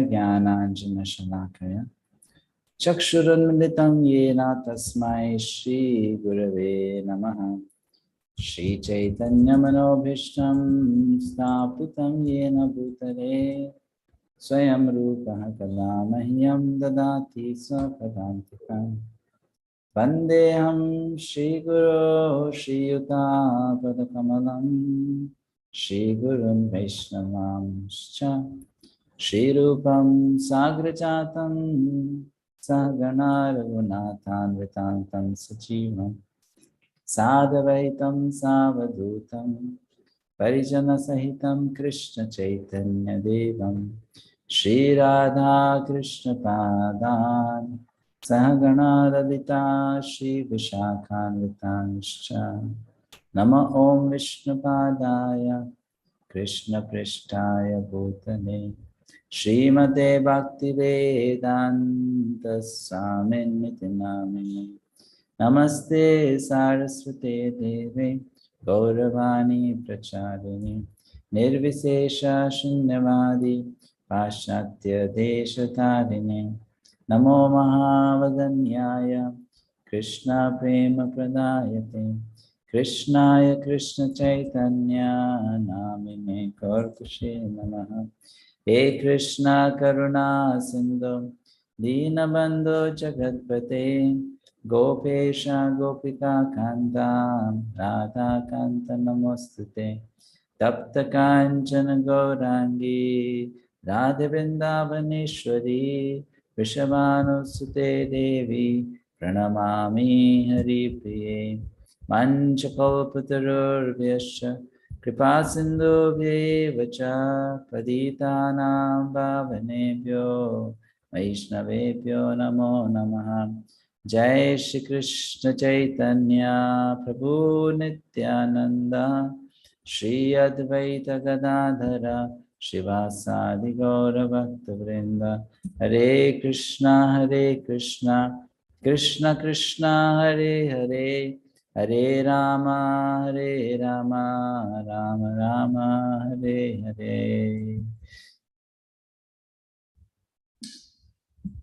ज्ञानाञ्जनशलाकया चक्षुरुन्मिलितं येन तस्मै श्रीगुरवे नमः। श्रीचैतन्यमनोभीष्टं स्थापितं येन भूतले स्वयं रूपः कदा मह्यं ददाति स्वपदान्तिकम्। वन्देऽहं श्रीगुरो श्रीयुतापदकमलं श्रीगुरुं वैष्णवांश्च श्रीरूपं साग्रजातं सहगणा रघुनाथान्वितान्तं सजीवं साद्वैतं सावधूतं परिजनसहितं कृष्णचैतन्यदेवं श्रीराधाकृष्णपादान् सहगणा ललिता श्रीविशाखान्वितांश्च नमो ॐ विष्णुपादाय कृष्णपृष्ठाय भूतले श्रीमते भक्तिवेदान्तस्वामिन्निति नामिने। नमस्ते सारस्वते देवे गौरवाणी प्रचारिणे निर्विशेष शून्यवादी पाश्चात्य देशतारिणे। नमो महावदन्याय कृष्णा प्रेम प्रदायते कृष्णाय कृष्ण चैतन्य नामिने कौर्तुषे नमः। हे कृष्णा करुणा सिंधु दीनबंधो जगत्पते गोपेश गोपिका कांता राधा कांत नमोस्तुते। तप्त कांचन गौरांगी राधे वृंदावनेश्वरी वृषभानुसुते देवी प्रणमामि हरिप्रिये। मंचकल्पतरुर्भ्यश्च कृपा सिन्धुभ्येव च पतितानां पावनेभ्यो वैष्णवेभ्यो नमो नमः। जय श्री कृष्ण चैतन्य प्रभु नित्यानंद श्री अद्वैत गदाधर शिवासादि गौर भक्तवृंद। हरे Krishna Krishna Krishna Hare Hare Hare Ram Ram Ram Hare Hare.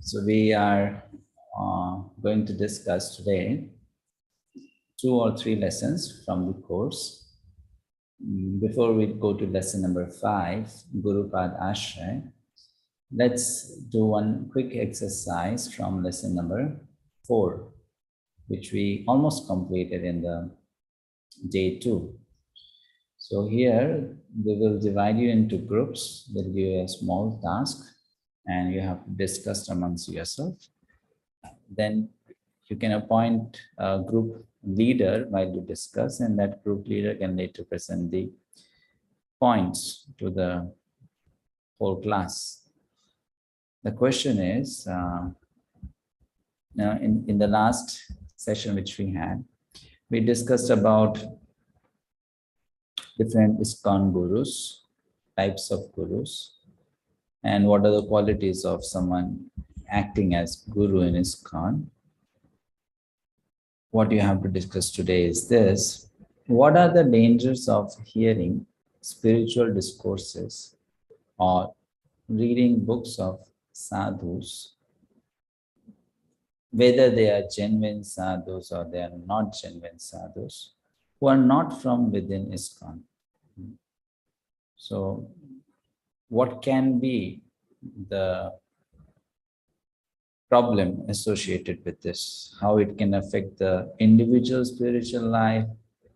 So we are going to discuss today 2 or 3 lessons from the course. Before we go to lesson number 5, Guru Padashaya, let's do one quick exercise from lesson number 4, which we almost completed in the day 2. So here we will divide you into groups. They'll give you a small task and you have to discuss amongst yourself. Then you can appoint a group leader while you discuss, and that group leader can later present the points to the whole class. The question is, now in the last session which we had, we discussed about different Iscon gurus, types of gurus, and what are the qualities of someone acting as guru in Iscon. What you have to discuss today is this: what are the dangers of hearing spiritual discourses or reading books of sadhus, whether they are genuine sadhus or they are not genuine sadhus, who are not from within Iscon? So what can be the problem associated with this, how it can affect the individual spiritual life,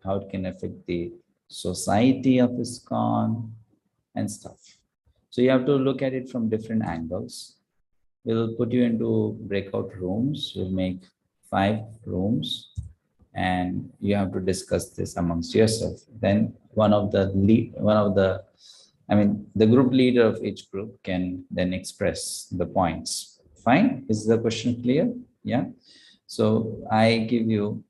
how it can affect the society of Iscon and stuff. So you have to look at it from different angles. We'll put you into breakout rooms. We'll make 5 rooms and you have to discuss this amongst yourself. Then the group leader of each group can then express the points. Fine? Is the question clear? Yeah. So I give you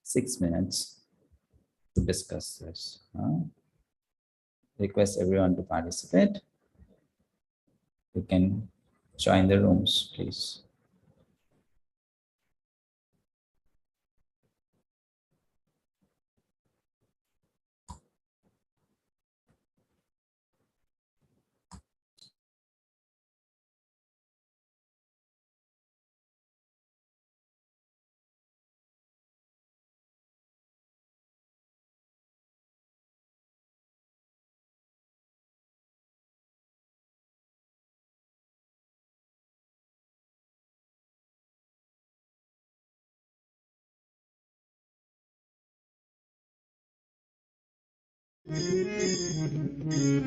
6 minutes to discuss this. Request everyone to participate. You can join the rooms, please. Krishna, Hare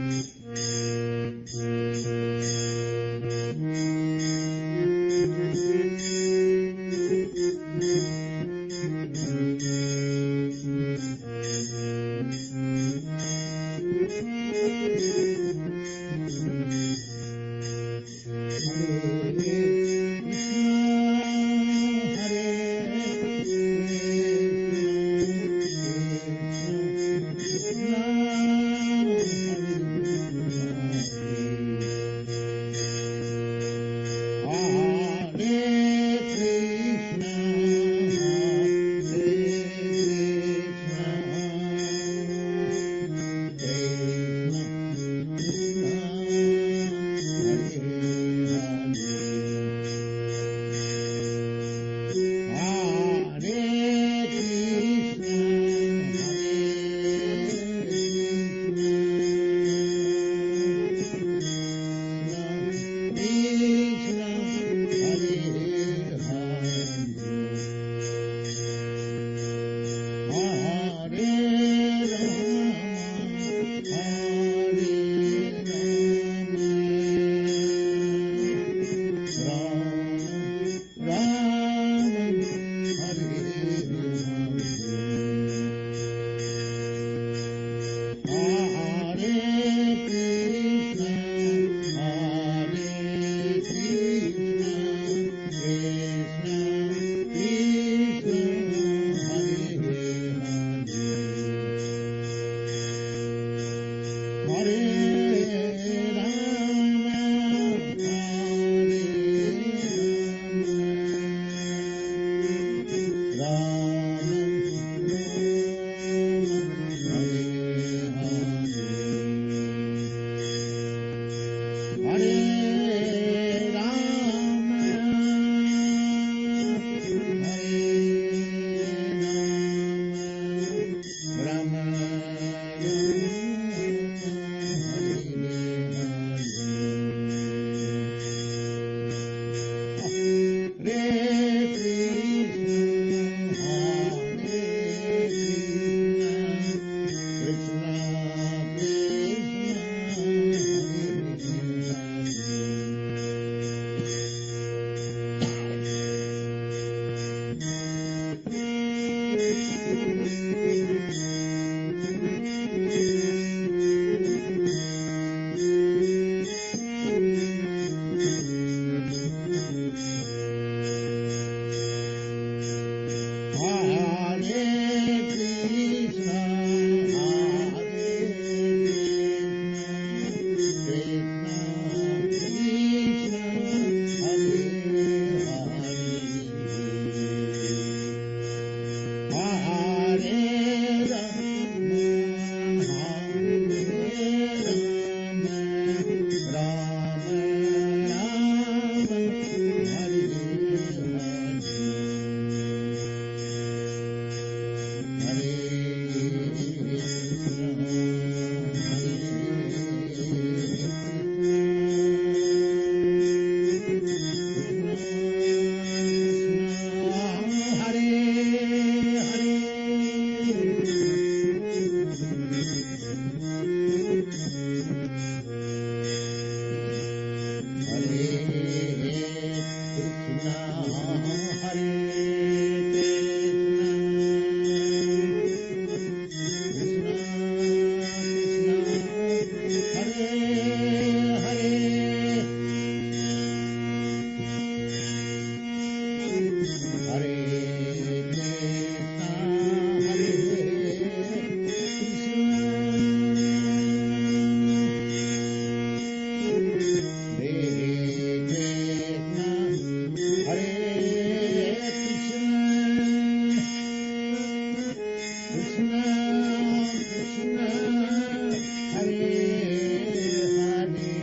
Hare.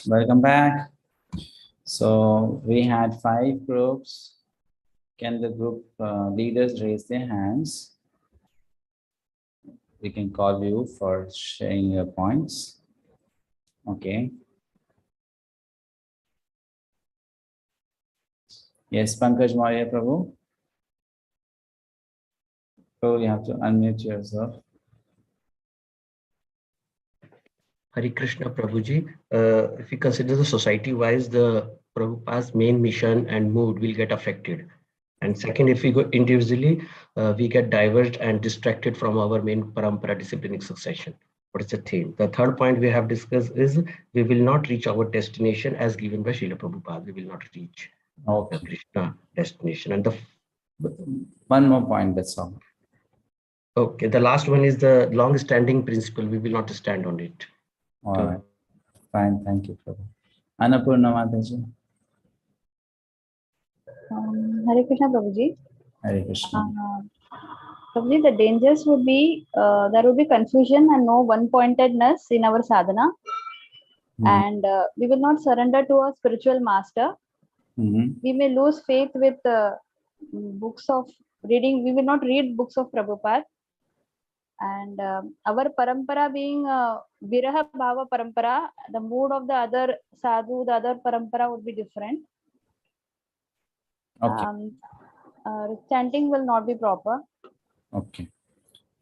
Welcome back. So we had 5 groups. Can the group leaders raise their hands? We can call you for sharing your points. Okay. Yes, Pankaj Maurya Prabhu. So you have to unmute yourself. Hare Krishna Prabhuji. If we consider the society-wise, the Prabhupada's main mission and mood will get affected. And second, if we go individually, we get diverged and distracted from our main parampara disciplinic succession. What is the theme? The third point we have discussed is we will not reach our destination as given by Srila Prabhupada. We will not reach the Krishna destination. And the one more point, that's all. Okay, the last one is the long-standing principle. We will not stand on it. All right. Fine, thank you, Prabhu. Annapurna Mataji. Hare Krishna, Prabhuji. Hare Krishna. Prabhuji, the dangers would be there would be confusion and no one-pointedness in our sadhana, and we will not surrender to a spiritual master. We may lose faith with books of reading. We will not read books of Prabhupada, and our parampara being viraha bhava parampara, the mood of the other sadhu, the other parampara would be different. Okay. Chanting will not be proper. Okay,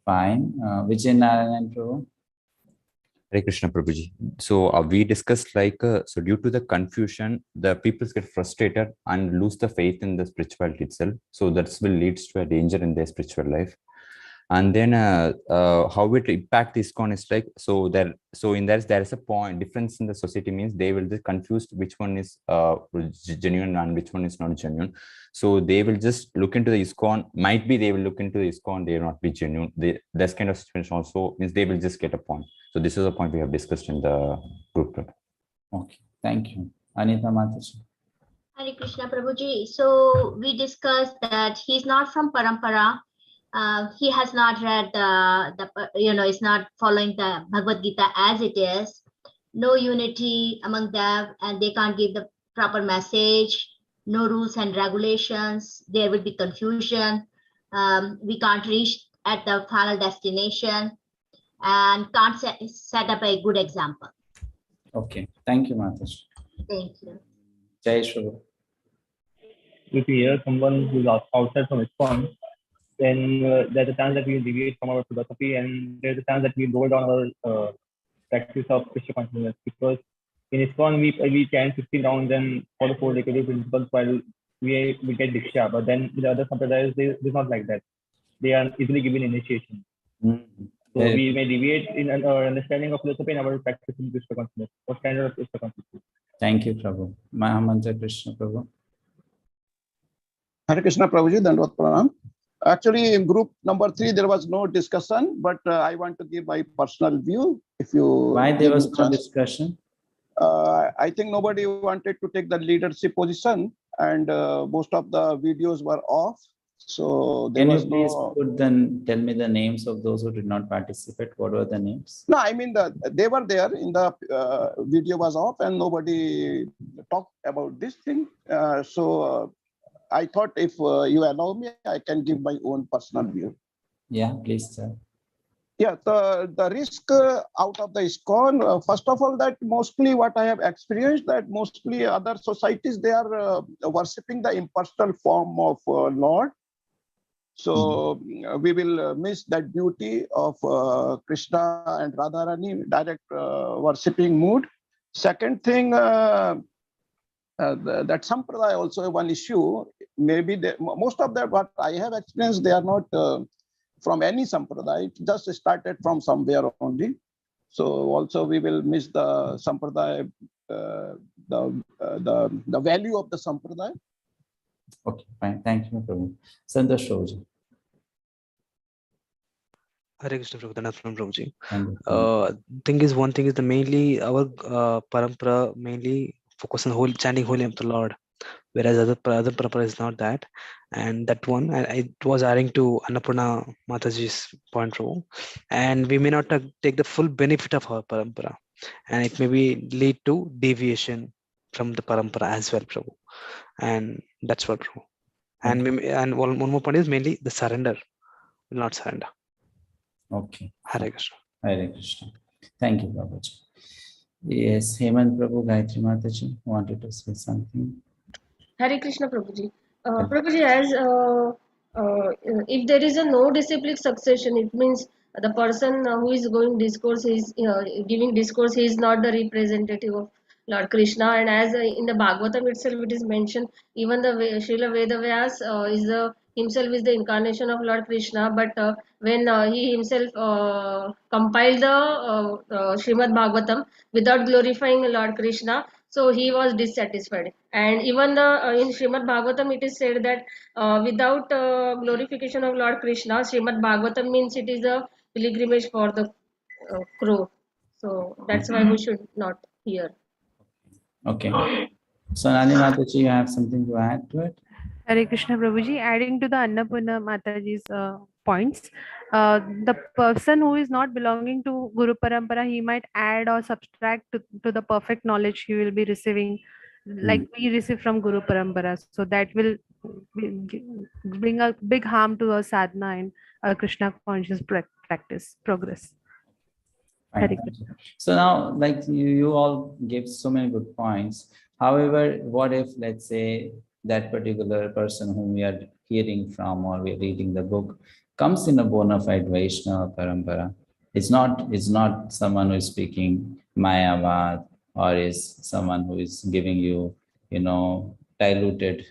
fine. Vijay Narayan Prabhu. Hare Krishna Prabhuji. So we discussed so due to the confusion, the people get frustrated and lose the faith in the spirituality itself. So that will leads to a danger in their spiritual life. And then how it impact ISKCON is there is a point difference in the society, means they will be confused which one is genuine and which one is not genuine. So they will just look into the ISKCON. Might be they will look into the ISKCON, they will not be genuine. This kind of situation also means they will just get a point. So this is a point we have discussed in the group. Okay, thank you. Anita Mataji. Hare Krishna Prabhuji. So we discussed that he's not from parampara. He has not read is not following the Bhagavad Gita as it is. No unity among them, and they can't give the proper message. No rules and regulations. There will be confusion. We can't reach at the final destination, and can't set up a good example. Okay, thank you, Mataji. Thank you. Jai Shri. If you hear someone who's outside from ISKCON, then there's a chance that we will deviate from our philosophy, and there's a chance that we lower down our practice of Krishna consciousness. Because in ISKCON, we chant 15 rounds and follow 4 decadal principles while we get Diksha. But then in the other sampradayas, they're not like that. They are easily given initiation. So we may deviate in our understanding of philosophy and our practice in Krishna consciousness or standard of Krishna consciousness. Thank you, Prabhu. Mahamantra Krishna Prabhu. Hare Krishna Prabhuji, Dandavad Pranam. Actually, in group number 3, there was no discussion, but I want to give my personal view. If you why there was no discussion? I think nobody wanted to take the leadership position, and most of the videos were off. So there Can was you please tell me the names of those who did not participate? What were the names? No, I mean they were there in the video was off, and nobody talked about this thing. I thought if you allow me, I can give my own personal view. Yeah, please, sir. Yeah, the risk out of the ISKCON, first of all, that mostly what I have experienced, that mostly other societies, they are worshipping the impersonal form of Lord. So we will miss that beauty of Krishna and Radharani, direct worshipping mood. Second thing, that sampradaya also one issue. Maybe most of that what I have experienced, they are not from any sampradaya. It just started from somewhere only. So also we will miss the sampradaya, the value of the sampradaya. Okay, fine. Thank you, Prabhu. Santosh Prabhuji. Hare Krishna Prabhu, from Prabhuji. One thing is the mainly our parampara mainly focus on chanting holy name of the Lord. whereas other parampara is not that. And that one, and it was adding to Annapurna Mataji's point, Prabhu. And we may not take the full benefit of our parampara, and it may be lead to deviation from the parampara as well, Prabhu. And that's what, Prabhu. And and one more point is mainly the surrender. Will not surrender. Okay. Hare Krishna. Hare Krishna. Thank you, Prabhuji. Yes, Hemant Prabhu, Gayatri Mataji wanted to say something. Hare Krishna Prabhuji. Prabhuji, as if there is a no disciplic succession, it means the person who is going discourse is giving discourse, he is not the representative of Lord Krishna. And as in the Bhagavatam itself, it is mentioned, even the Srila Vedavyas is himself is the incarnation of Lord Krishna. But when he himself compiled the Srimad Bhagavatam without glorifying Lord Krishna, so he was dissatisfied. And even the in Srimad Bhagavatam it is said that without glorification of Lord Krishna, Srimad Bhagavatam means it is a pilgrimage for the crow. So that's why we should not hear. Okay. So Nani Mataji, you have something to add to it? Hare Krishna Prabhuji, adding to the Annapurna Mataji's points, the person who is not belonging to Guru Parampara, he might add or subtract to the perfect knowledge he will be receiving, like we receive from Guru Parampara. So that will bring a big harm to our sadhana and our Krishna conscious practice progress. Fine. So now, like you all gave so many good points. However, what if, let's say, that particular person whom we are hearing from or we're reading the book comes in a bona fide Vaishnava parampara? It's not someone who is speaking Mayavad or is someone who is giving you, diluted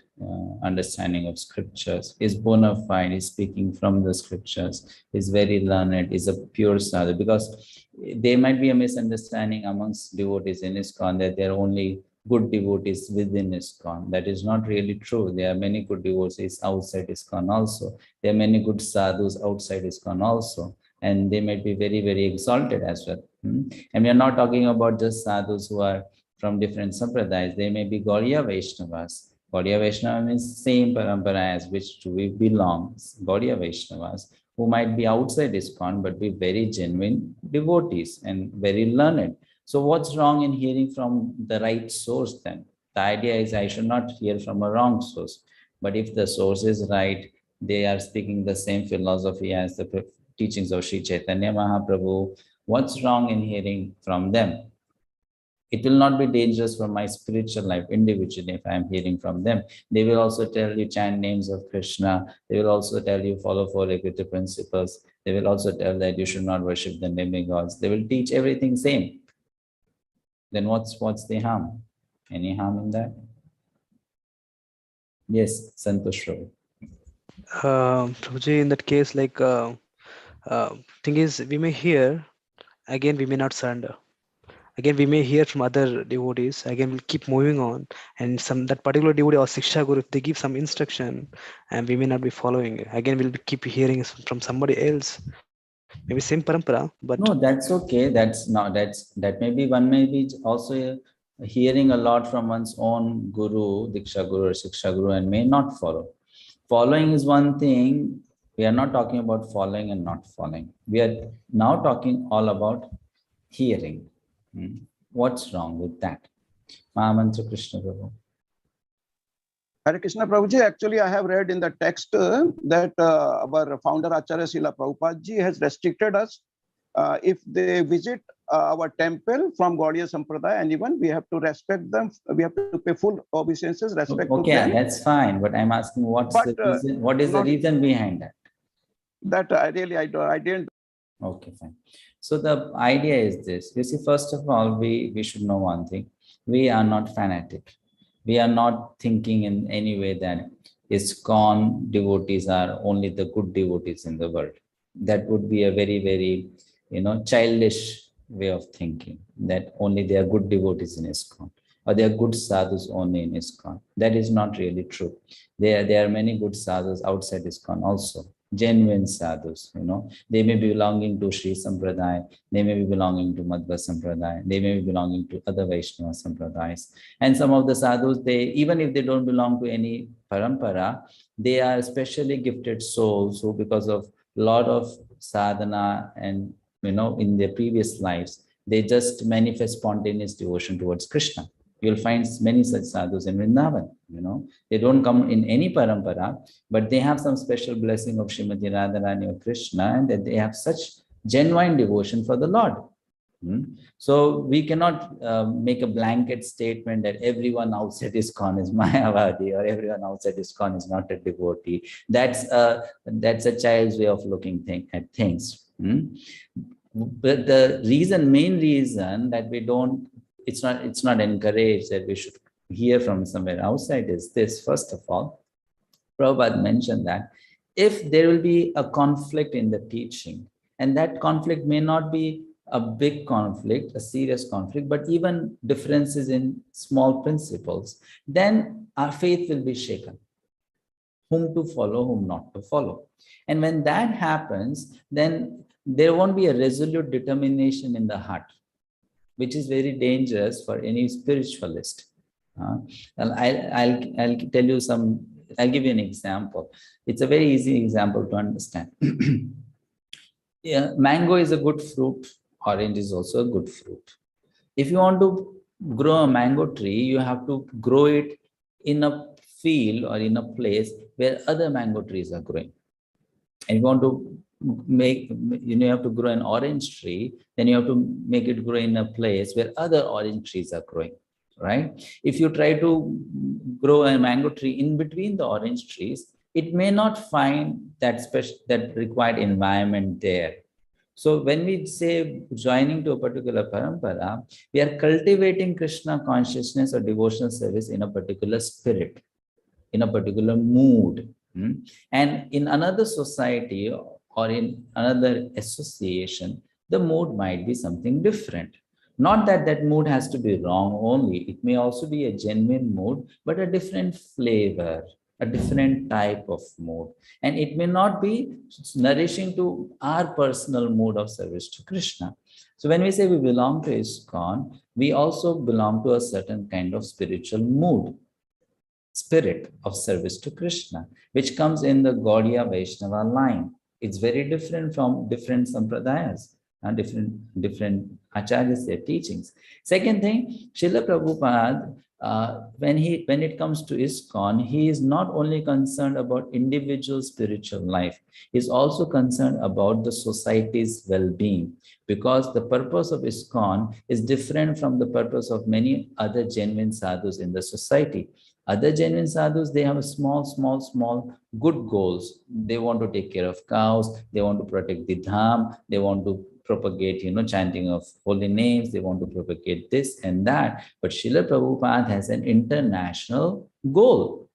understanding of scriptures. Is bona fide, is speaking from the scriptures, is very learned, is a pure sadhu. Because there might be a misunderstanding amongst devotees in ISKCON that there are only good devotees within ISKCON. That is not really true. There are many good devotees outside ISKCON also. There are many good sadhus outside ISKCON also. And they might be very, very exalted as well. And we are not talking about just sadhus who are from different sampradayas. They may be Gaudiya Vaishnavas. Gaudiya Vaishnava means same parampara as which we belong. Gaudiya Vaishnavas who might be outside ISKCON but be very genuine devotees and very learned. So what's wrong in hearing from the right source then? The idea is I should not hear from a wrong source. But if the source is right, they are speaking the same philosophy as the teachings of Sri Chaitanya Mahaprabhu. What's wrong in hearing from them? It will not be dangerous for my spiritual life individually if I am hearing from them. They will also tell you chant names of Krishna. They will also tell you follow four regulative principles. They will also tell that you should not worship the demigods. They will teach everything same. Then what's the harm? Any harm in that? Yes, Santosh Ravi. Prabhuji, in that case, thing is, we may hear, again, we may not surrender. Again, we may hear from other devotees. Again, we'll keep moving on. And that particular devotee or Siksha Guru, if they give some instruction, and we may not be following it. Again, we'll keep hearing from somebody else. Maybe same parampara, but no, that's okay. That maybe one may be also hearing a lot from one's own guru, Diksha Guru or Siksha Guru, and may not follow. Following is one thing. We are not talking about following and not following. We are now talking all about hearing. What's wrong with that? Mahamantra Krishna Prabhu. Hare Krishna Prabhuji, actually I have read in the text that our founder Acharya Srila Prabhupada ji has restricted us if they visit our temple from Gaudiya Sampradaya, and even we have to respect them, we have to pay full obeisances, respect to them. That's fine, but I'm asking what is the reason behind that? That I didn't. Okay, fine. So the idea is this. You see, first of all, we should know one thing. We are not fanatic. We are not thinking in any way that ISKCON devotees are only the good devotees in the world. That would be a very, very, childish way of thinking, that only they are good devotees in ISKCON or they are good sadhus only in ISKCON. That is not really true. There are many good sadhus outside ISKCON also. genuine sadhus, they may be belonging to Sri Sampradaya, they may be belonging to Madhva Sampradaya, they may be belonging to other Vaishnava Sampradayas. And some of the sadhus, even if they don't belong to any parampara, they are especially gifted souls who, because of a lot of sadhana and, in their previous lives, they just manifest spontaneous devotion towards Krishna. You'll find many such sadhus in Vrindavan, They don't come in any parampara, but they have some special blessing of Srimati Radharani or Krishna, and that they have such genuine devotion for the Lord. So we cannot make a blanket statement that everyone outside ISKCON is Mayavadi or everyone outside ISKCON is not a devotee. That's a child's way of looking at things. But the main reason that we don't, it's not encouraged that we should hear from somewhere outside is this. First of all, Prabhupada mentioned that if there will be a conflict in the teaching, and that conflict may not be a big conflict, a serious conflict, but even differences in small principles, then our faith will be shaken. Whom to follow, whom not to follow. And when that happens, then there won't be a resolute determination in the heart, which is very dangerous for any spiritualist. I'll tell you I'll give you an example. It's a very easy example to understand. Yeah, mango is a good fruit. Orange is also a good fruit. If you want to grow a mango tree, you have to grow it in a field or in a place where other mango trees are growing. And you want to you have to grow an orange tree, then you have to make it grow in a place where other orange trees are growing, right? If you try to grow a mango tree in between the orange trees, it may not find that required environment there. So when we say joining to a particular parampara, we are cultivating Krishna consciousness or devotional service in a particular spirit, in a particular mood. And in another society or in another association, the mood might be something different. Not that that mood has to be wrong only. It may also be a genuine mood, but a different flavor, a different type of mood. And it may not be nourishing to our personal mood of service to Krishna. So when we say we belong to ISKCON, we also belong to a certain kind of spiritual mood, spirit of service to Krishna, which comes in the Gaudiya Vaishnava line. It's very different from different sampradayas and different acharyas, their teachings. Second thing, Srila Prabhupada, when it comes to ISKCON, he is not only concerned about individual spiritual life, he is also concerned about the society's well-being, because the purpose of ISKCON is different from the purpose of many other genuine sadhus in the society. Other genuine sadhus, they have small good goals. They want to take care of cows, they want to protect the dham, they want to propagate, chanting of holy names, they want to propagate this and that. But Srila Prabhupada has an international goal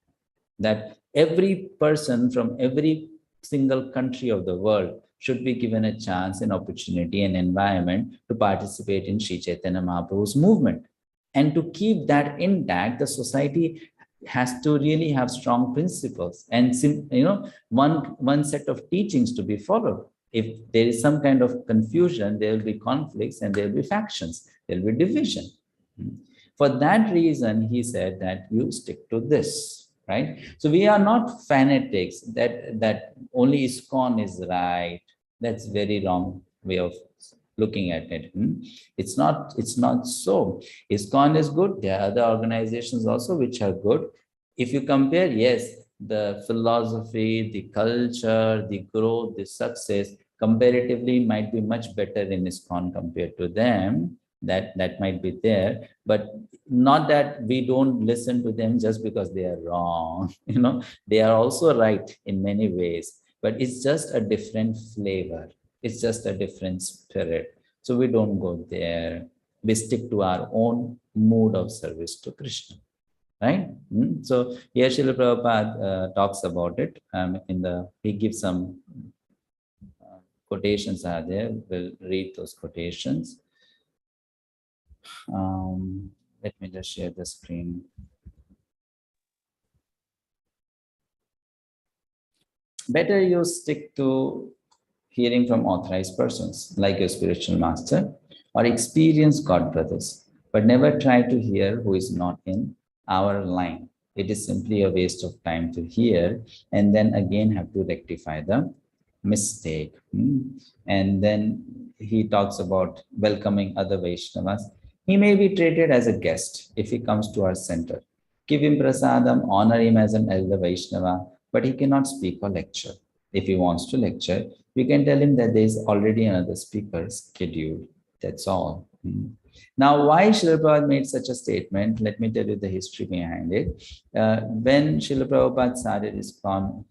that every person from every single country of the world should be given a chance, an opportunity, an environment to participate in Sri Chaitanya Mahaprabhu's movement. And to keep that intact, the society has to really have strong principles and one set of teachings to be followed. If there is some kind of confusion, there will be conflicts and there will be factions, there will be division. For that reason, he said that you stick to this, right? So we are not fanatics that only ISKCON is right. That's very wrong way of looking at it. It's not so. ISKCON is good. There are other organizations also which are good. If you compare, yes, the philosophy, the culture, the growth, the success, comparatively might be much better in ISKCON compared to them. That might be there, but not that we don't listen to them just because they are wrong. They are also right in many ways, but it's just a different flavor. It's just a different spirit. So we don't go there. We stick to our own mood of service to Krishna, right? So here Srila Prabhupada talks about it. He gives some quotations are there. We'll read those quotations. Let me just share the screen. better you stick to hearing from authorized persons like your spiritual master or experienced God brothers, but never try to hear who is not in our line. It is simply a waste of time to hear and then again have to rectify the mistake. And then he talks about welcoming other Vaishnavas. He may be treated as a guest if he comes to our center. Give him prasadam, honor him as an elder Vaishnava, but he cannot speak or lecture. If he wants to lecture, we can tell him that there is already another speaker scheduled. That's all. Now, why Srila Prabhupada made such a statement? Let me tell you the history behind it. When Srila Prabhupada started ISKCON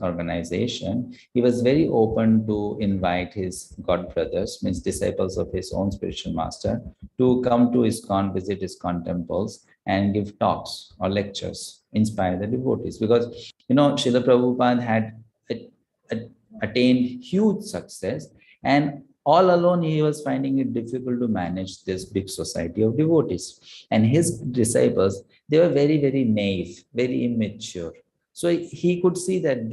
organization, he was very open to invite his god brothers, means disciples of his own spiritual master, to come to ISKCON, visit ISKCON temples, and give talks or lectures, inspire the devotees. Because, Srila Prabhupada had attained huge success, and all alone he was finding it difficult to manage this big society of devotees. And his disciples, they were very, very naive, very immature. So he could see that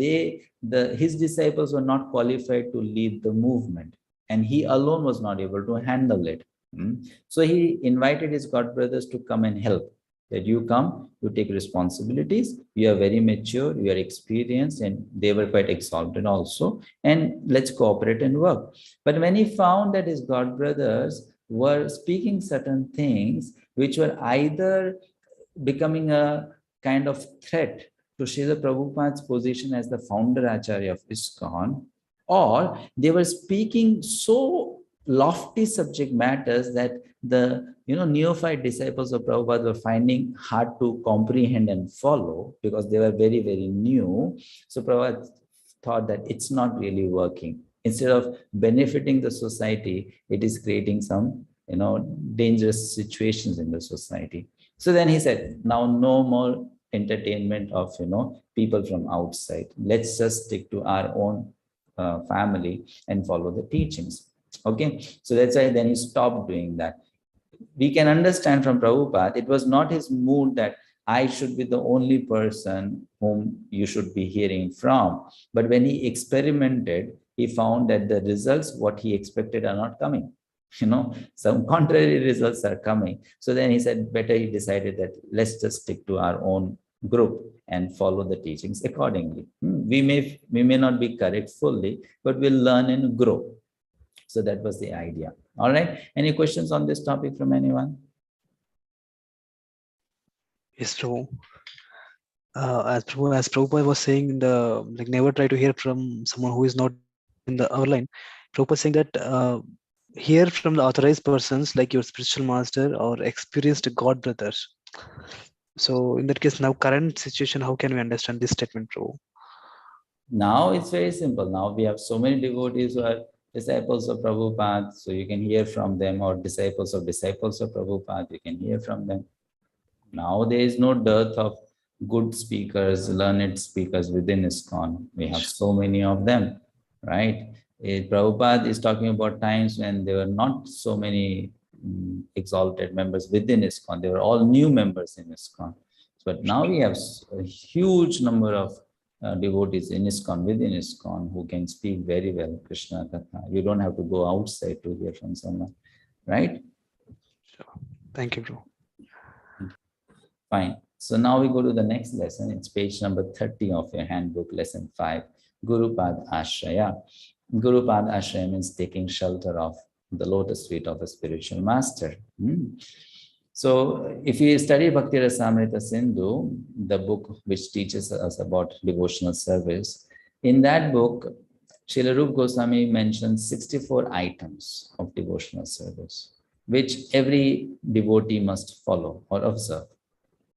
his disciples were not qualified to lead the movement, and he alone was not able to handle it. So he invited his god brothers to come and help. That you come, you take responsibilities, you are very mature, you are experienced, and they were quite exalted also, and let's cooperate and work. But when he found that his god brothers were speaking certain things which were either becoming a kind of threat to Srila Prabhupada's position as the founder Acharya of ISKCON, or they were speaking so lofty subject matters that the neophyte disciples of Prabhupada were finding hard to comprehend and follow because they were very, very new. So Prabhupada thought that it's not really working. Instead of benefiting the society, it is creating some dangerous situations in the society. So then he said, now no more entertainment of people from outside. Let's just stick to our own family and follow the teachings. Okay, so that's why then he stopped doing that. We can understand from Prabhupada, it was not his mood that I should be the only person whom you should be hearing from. But when he experimented, he found that the results, what he expected, are not coming. Some contrary results are coming. So then he said, better he decided that let's just stick to our own group and follow the teachings accordingly. We may not be correct fully, but we'll learn and grow. So that was the idea. All right. Any questions on this topic from anyone? Yes, Prabhu. As Prabhupada was saying, never try to hear from someone who is not in our line. Prabhupada saying that hear from the authorized persons like your spiritual master or experienced god brothers. So in that case, now current situation, how can we understand this statement, Prabhu? Now it's very simple. Now we have so many devotees who are disciples of Prabhupada, so you can hear from them, or disciples of Prabhupada, you can hear from them. Now there is no dearth of good speakers, learned speakers within ISKCON. We have so many of them, right? Prabhupada is talking about times when there were not so many exalted members within ISKCON. They were all new members in ISKCON. But now we have a huge number of devotees in ISKCON, within ISKCON, who can speak very well Krishna Katha. You don't have to go outside to hear from someone, right? Sure. Thank you, bro. Fine. So now we go to the next lesson. It's page number 30 of your handbook, lesson 5, Guru Padasraya. Guru Padasraya means taking shelter of the lotus feet of a spiritual master. So if you study Bhakti Rasamrita Sindhu, the book which teaches us about devotional service, in that book, Srila Rupa Goswami mentions 64 items of devotional service, which every devotee must follow or observe.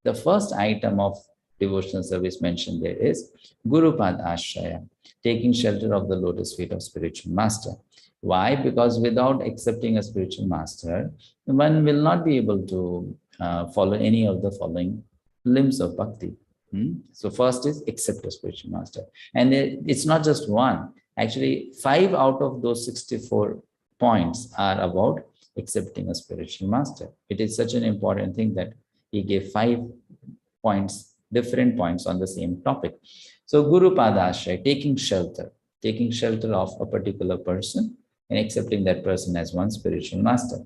The first item of devotional service mentioned there is Guru Padasraya, taking shelter of the lotus feet of spiritual master. Why? Because without accepting a spiritual master, one will not be able to follow any of the following limbs of bhakti. So first is accept a spiritual master. And it's not just one. Actually, 5 out of those 64 points are about accepting a spiritual master. It is such an important thing that he gave 5 points, different points on the same topic. So Guru Padasraya, taking shelter of a particular person and accepting that person as one spiritual master.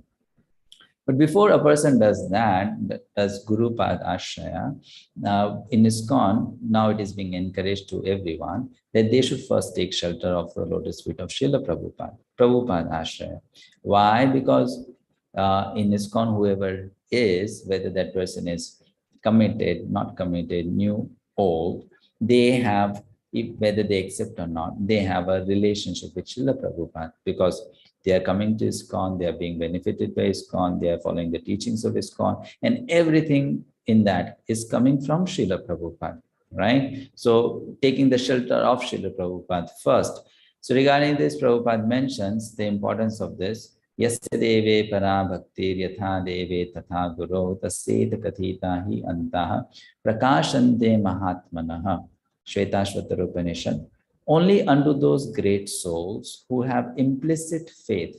But before a person does that, does Guru Padasraya, now in Iscon, now it is being encouraged to everyone that they should first take shelter of the lotus feet of Srila Prabhupada, Prabhupada Ashraya. Why? Because in Iscon, whoever is, whether that person is committed, not committed, new, old, they have, whether they accept or not, they have a relationship with Srila Prabhupada because they are coming to ISKCON, they are being benefited by ISKCON, they are following the teachings of ISKCON, and everything in that is coming from Srila Prabhupada, right? So taking the shelter of Srila Prabhupada first. So regarding this, Prabhupada mentions the importance of this. Yasya deve para bhaktir yatha deve tatha guru tasyet kathita hi antaha prakashante mahatmanaha. Shvetashvatara Upanishad. Only unto those great souls who have implicit faith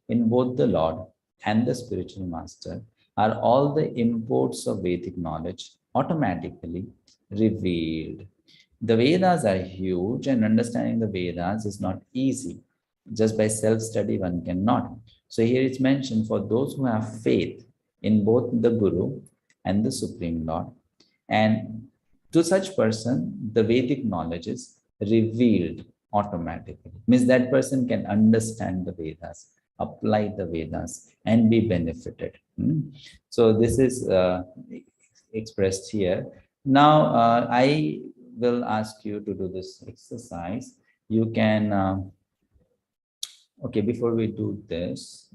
in both the Lord and the spiritual master are all the imports of Vedic knowledge automatically revealed. The Vedas are huge, and understanding the Vedas is not easy. Just by self-study, one cannot. So here it's mentioned for those who have faith in both the Guru and the Supreme Lord. And to such person, the Vedic knowledge is revealed automatically. Means that person can understand the Vedas, apply the Vedas, and be benefited. So this is expressed here. Now, I will ask you to do this exercise. You can, okay, before we do this,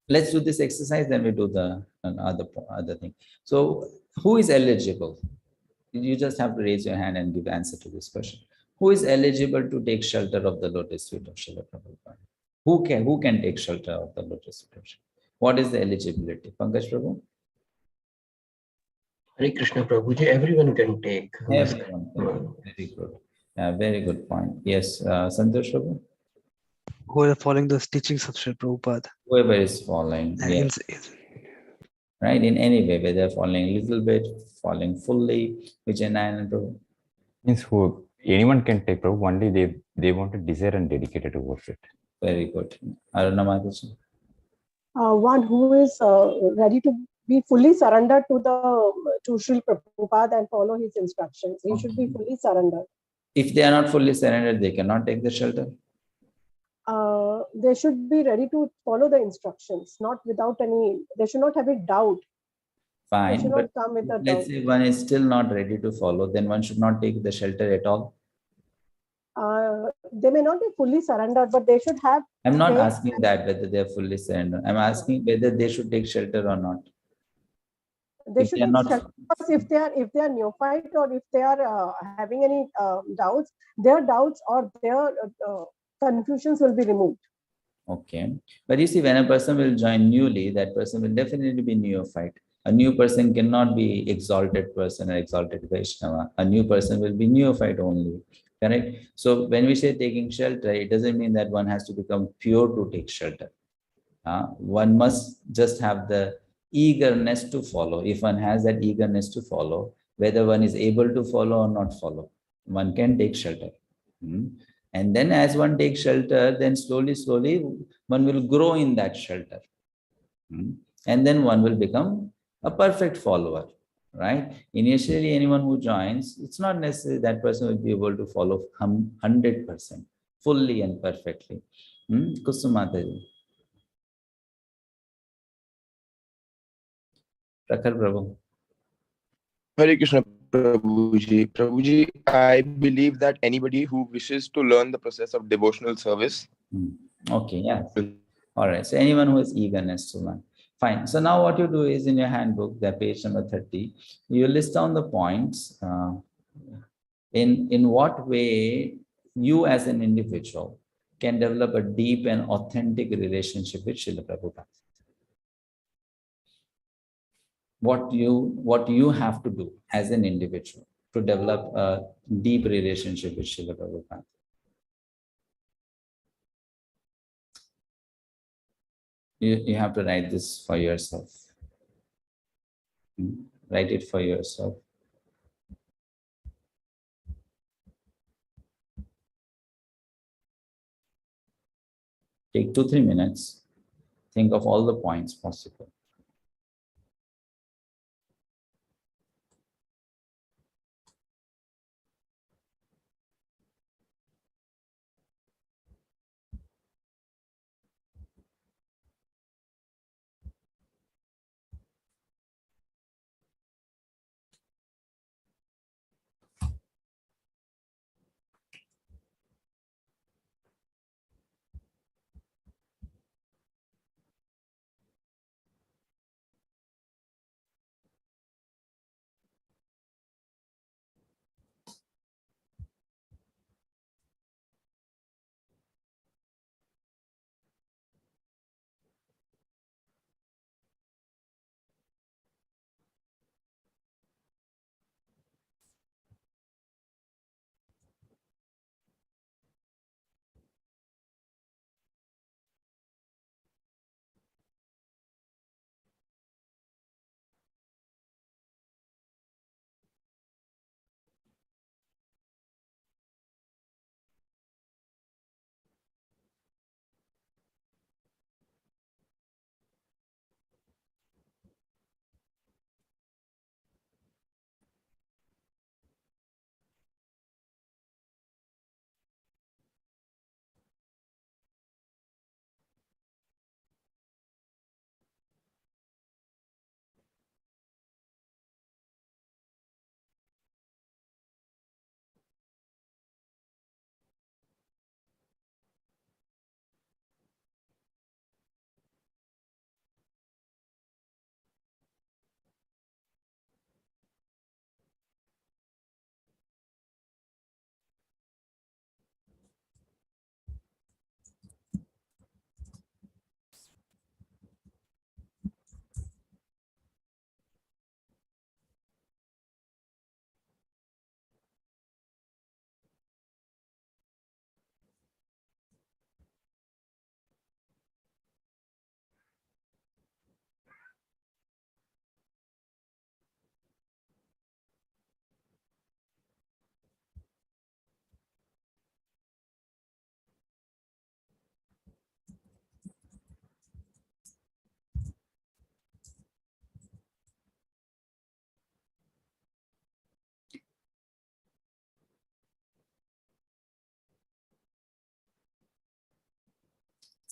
let's do this exercise, then we do the other thing. So who is eligible? You just have to raise your hand and give answer to this question. Who is eligible to take shelter of the lotus feet of Srila Prabhupada? Who can take shelter of the lotus feet of Srila? What is the eligibility? Pankaj Prabhu? Hare Krishna Prabhuji, everyone can take. Everyone can. Very good. Very good point. Yes, Santosh Prabhu? Who are following the teachings of Sri Prabhupada. Whoever is following, yes. Right, in any way, whether following a little bit, following fully, Vijayanayan Prabhu. Means who anyone can take, Prabhu, only they want to desire and dedicated towards it. Very good. Aruna Mataji? One who is ready to be fully surrendered to Srila Prabhupada and follow his instructions. He should be fully surrendered. If they are not fully surrendered, they cannot take the shelter? They should be ready to follow the instructions, not without any, they should not have a doubt. Fine. They should not come with a doubt. Let's say one is still not ready to follow, then one should not take the shelter at all? They may not be fully surrendered, but they should have. I'm not asking that whether they are fully surrendered. I'm asking whether they should take shelter or not. They should take shelter because if they are neophyte or if they are having any doubts, their doubts or their confusions will be removed. Okay. But you see, when a person will join newly, that person will definitely be neophyte. A new person cannot be exalted person or exalted Vaishnava. A new person will be neophyte only. Correct? So when we say taking shelter, it doesn't mean that one has to become pure to take shelter. One must just have the eagerness to follow. If one has that eagerness to follow, whether one is able to follow or not follow, one can take shelter. And then as one takes shelter, then slowly, one will grow in that shelter. And then one will become a perfect follower, right? Initially, anyone who joins, it's not necessary that person will be able to follow 100%, fully and perfectly. Kusumataji. Prakhar Prabhu. Hare Krishna Prabhuji. Prabhuji, I believe that anybody who wishes to learn the process of devotional service. Okay, yeah. All right. So anyone who has eagerness to learn. Fine. So now what you do is in your handbook, that page number 30, you list down the points in what way you as an individual can develop a deep and authentic relationship with Srila Prabhupada. What you have to do as an individual to develop a deep relationship with Srila Prabhupada. You have to write this for yourself. Write it for yourself. Take 2-3 minutes. Think of all the points possible.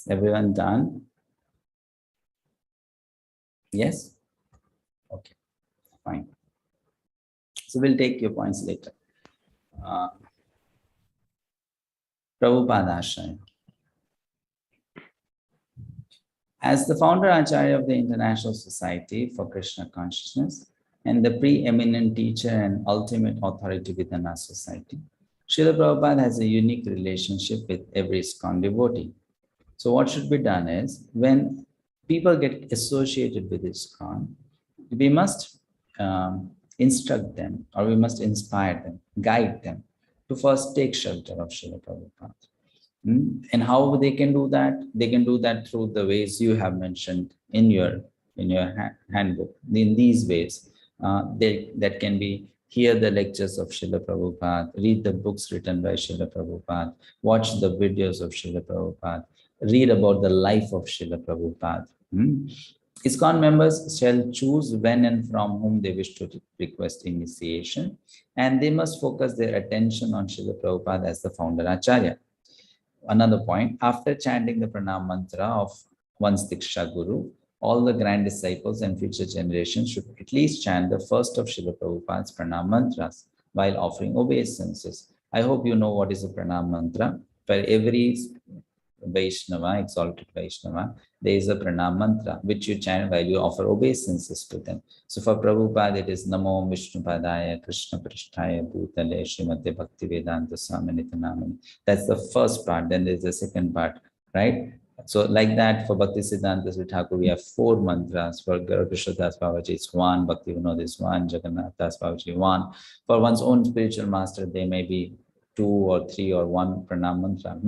Is everyone done? Yes? Okay, fine. So we'll take your points later. Padashaya. As the founder Acharya of the International Society for Krishna Consciousness and the preeminent teacher and ultimate authority within our society, Srila Prabhupada has a unique relationship with every ISKCON devotee. So what should be done is, when people get associated with ISKCON, we must instruct them, or we must inspire them, guide them to first take shelter of Srila Prabhupada. And how they can do that? They can do that through the ways you have mentioned in your handbook. In these ways, that can be hear the lectures of Srila Prabhupada, read the books written by Srila Prabhupada, watch the videos of Srila Prabhupada, read about the life of Srila Prabhupada. ISKCON members shall choose when and from whom they wish to request initiation, and they must focus their attention on Srila Prabhupada as the founder Acharya. Another point, after chanting the pranam mantra of one's Diksha Guru, all the grand disciples and future generations should at least chant the first of Srila Prabhupada's pranam mantras while offering obeisances. I hope you know what is a pranam mantra. For every Vaishnava, exalted Vaishnava, there is a pranam mantra which you chant while you offer obeisances to them. So for Prabhupada, it is Namo Vishnu Padaya Krishna Prasthaya Bhutale Srimate Bhakti Vedanta Swaminiti Namani. That's the first part. Then there's the second part, right? So like that, for Bhakti Siddhanta Sri Thakur, we have 4 mantras. For Garuda Das Babaji, it's 1. Bhakti Vinod is 1. Jagannath Das Babaji, 1. For one's own spiritual master, they may be 2 or 3 or 1 pranam mantra.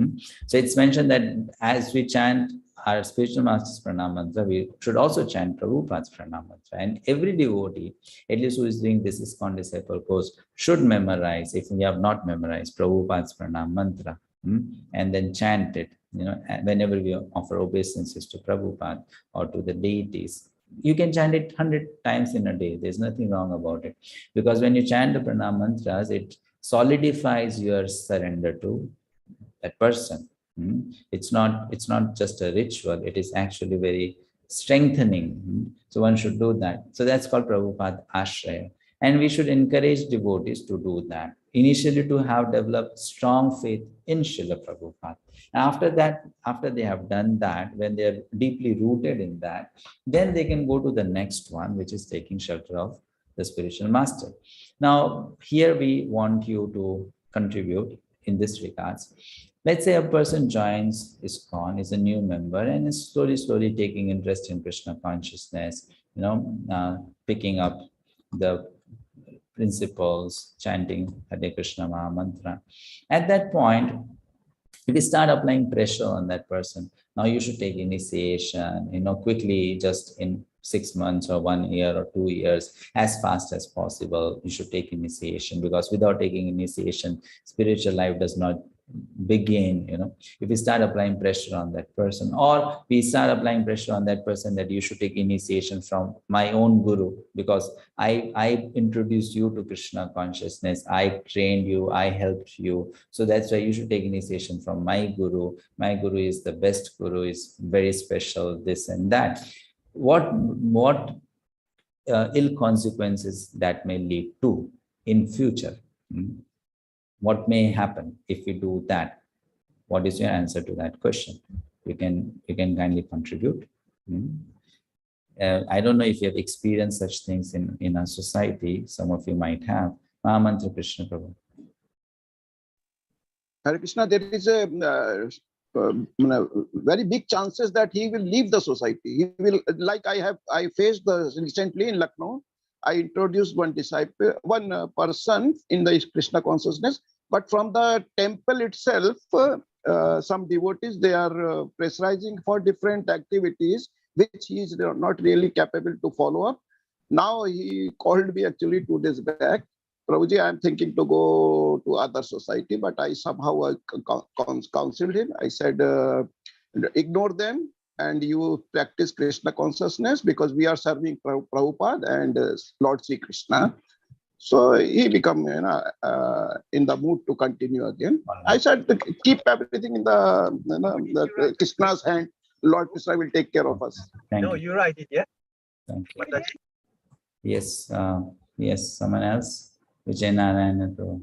So it's mentioned that as we chant our spiritual master's pranam mantra, we should also chant Prabhupada's pranam mantra. And every devotee, at least who is doing this ISKCON Disciple Course, should memorize, if we have not memorized, Prabhupada's pranam mantra. and then chant it, whenever we offer obeisances to Prabhupada or to the deities. You can chant it 100 times in a day. There's nothing wrong about it. Because when you chant the pranam mantras, it solidifies your surrender to that person. It's not just a ritual, it is actually very strengthening. So one should do that. So that's called Prabhupada Ashraya. And we should encourage devotees to do that. Initially, to have developed strong faith in Srila Prabhupada. After that, after they have done that, when they are deeply rooted in that, then they can go to the next one, which is taking shelter of the spiritual master. Now, here we want you to contribute in this regards. Let's say a person joins ISKCON, is a new member, and is slowly taking interest in Krishna consciousness, picking up the principles, chanting Hare Krishna Maha Mantra. At that point, if we start applying pressure on that person, now you should take initiation, quickly, just in 6 months or 1 year or 2 years, as fast as possible, you should take initiation, because without taking initiation, spiritual life does not begin. If we start applying pressure on that person, or we start applying pressure on that person that you should take initiation from my own guru, because I introduced you to Krishna consciousness, I trained you, I helped you, so that's why you should take initiation from my guru is the best guru, is very special, this and that. What ill consequences that may lead to in future? What may happen if we do that? What is your answer to that question? You can kindly contribute. I don't know if you have experienced such things in our society. Some of you might have. Mahamantra Krishna Prabhu. Hare Krishna, there is a very big chances that he will leave the society. He will, like I faced recently in Lucknow. I introduced one person in the Krishna consciousness, but from the temple itself, some devotees, they are pressurizing for different activities, which he is not really capable to follow up. Now he called me actually 2 days back. Prabhuji, I am thinking to go to other society, but I somehow counseled him. I said, ignore them and you practice Krishna consciousness, because we are serving Prabhupada and Lord Sri Krishna. So he become in the mood to continue again. I said, keep everything in the Krishna's hand. Lord Krishna will take care of us. Thank no, you. you're right. Yeah. Thank you. Yes. Yes. Someone else. Vijay Narayana Prabhu.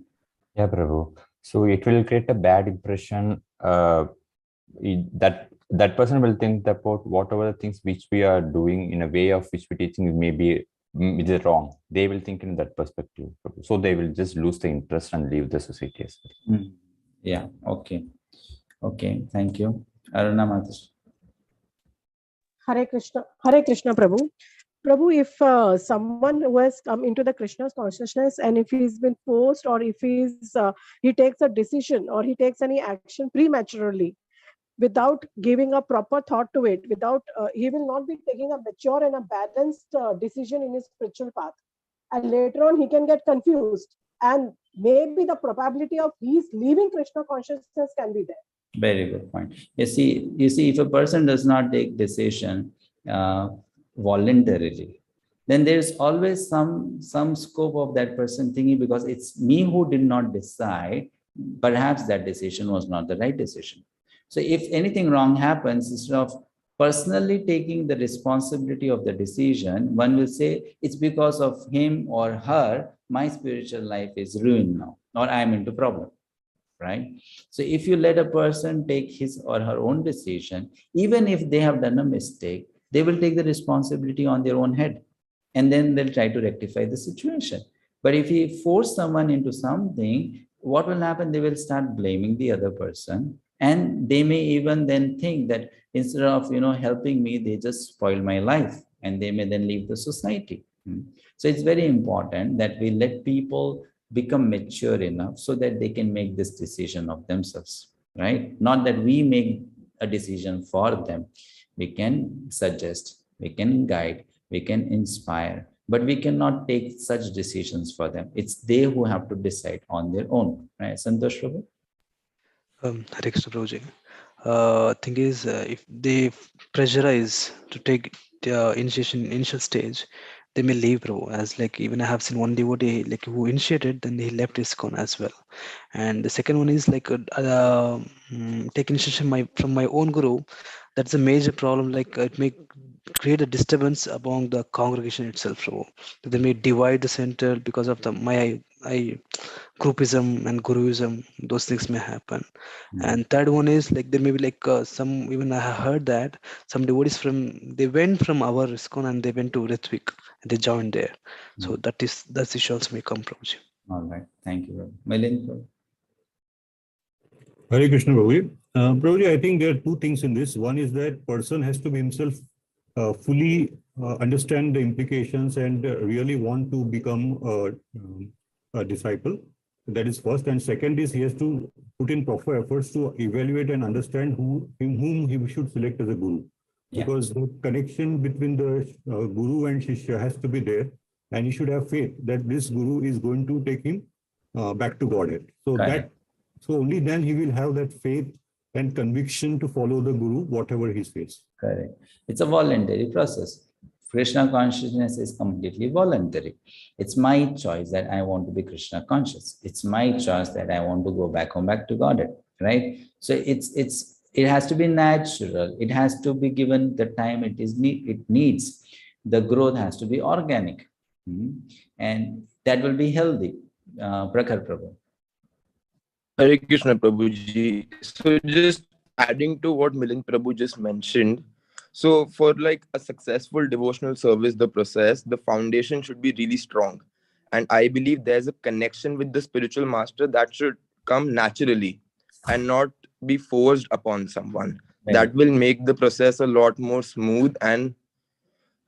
Yeah, Prabhu. So it will create a bad impression. That person will think about whatever the things which we are doing in a way of which we're teaching maybe it is wrong. They will think in that perspective. So they will just lose the interest and leave the society as well. Yeah. Okay. Okay. Thank you. Aruna Mataji. Hare Krishna Prabhu. Prabhu, if someone who has come into the Krishna's consciousness, and if he's been forced, or if he takes a decision or he takes any action prematurely, without giving a proper thought to it, he will not be taking a mature and a balanced decision in his spiritual path. And later on, he can get confused. And maybe the probability of his leaving Krishna consciousness can be there. Very good point. You see, if a person does not take decision voluntarily, then there's always some scope of that person thinking, because it's me who did not decide, perhaps that decision was not the right decision. So if anything wrong happens, instead of personally taking the responsibility of the decision, one will say, it's because of him or her, my spiritual life is ruined now, or I'm into problem, right? So if you let a person take his or her own decision, even if they have done a mistake, they will take the responsibility on their own head, and then they'll try to rectify the situation. But if you force someone into something, what will happen? They will start blaming the other person, and they may even then think that instead of helping me, they just spoil my life, and they may then leave the society. So it's very important that we let people become mature enough so that they can make this decision of themselves, right? Not that we make a decision for them. We can suggest, we can guide, we can inspire, but we cannot take such decisions for them. It's they who have to decide on their own, right? Santosh Prabhu? Hare Krishna Prabhuji. Thing is, if they pressurize to take the initial stage, they may leave, bro. As like even I have seen one devotee like who initiated, then he left ISKCON as well. And the second one is like take initiation from my own guru. That's a major problem. Like it may create a disturbance among the congregation itself. So they may divide the center because of the I groupism and guruism. Those things may happen. And third one is like there may be like some, even I have heard that some devotees they went from our ISKCON and they went to Ritvik and they joined there. So that's issue also may come from you. All right, thank you. Milind? Hare Krishna Prabhuji. Prabhuji, I think there are two things in this. One is that person has to be himself fully understand the implications and really want to become a disciple. That is first. And second is he has to put in proper efforts to evaluate and understand whom he should select as a guru. Yeah. Because the connection between the guru and shishya has to be there. And he should have faith that this guru is going to take him back to Godhead. So So only then he will have that faith and conviction to follow the guru, whatever he says. Correct. It's a voluntary process. Krishna consciousness is completely voluntary. It's my choice that I want to be Krishna conscious. It's my choice that I want to go back home, back to Godhead, right? So it has to be natural. It has to be given the time it needs. The growth has to be organic, and that will be healthy. Prakhar Prabhu. Hare Krishna Prabhuji. So just adding to what Milind Prabhu just mentioned, so for like a successful devotional service, the foundation should be really strong. And I believe there's a connection with the spiritual master that should come naturally and not be forced upon someone. Right. That will make the process a lot more smooth and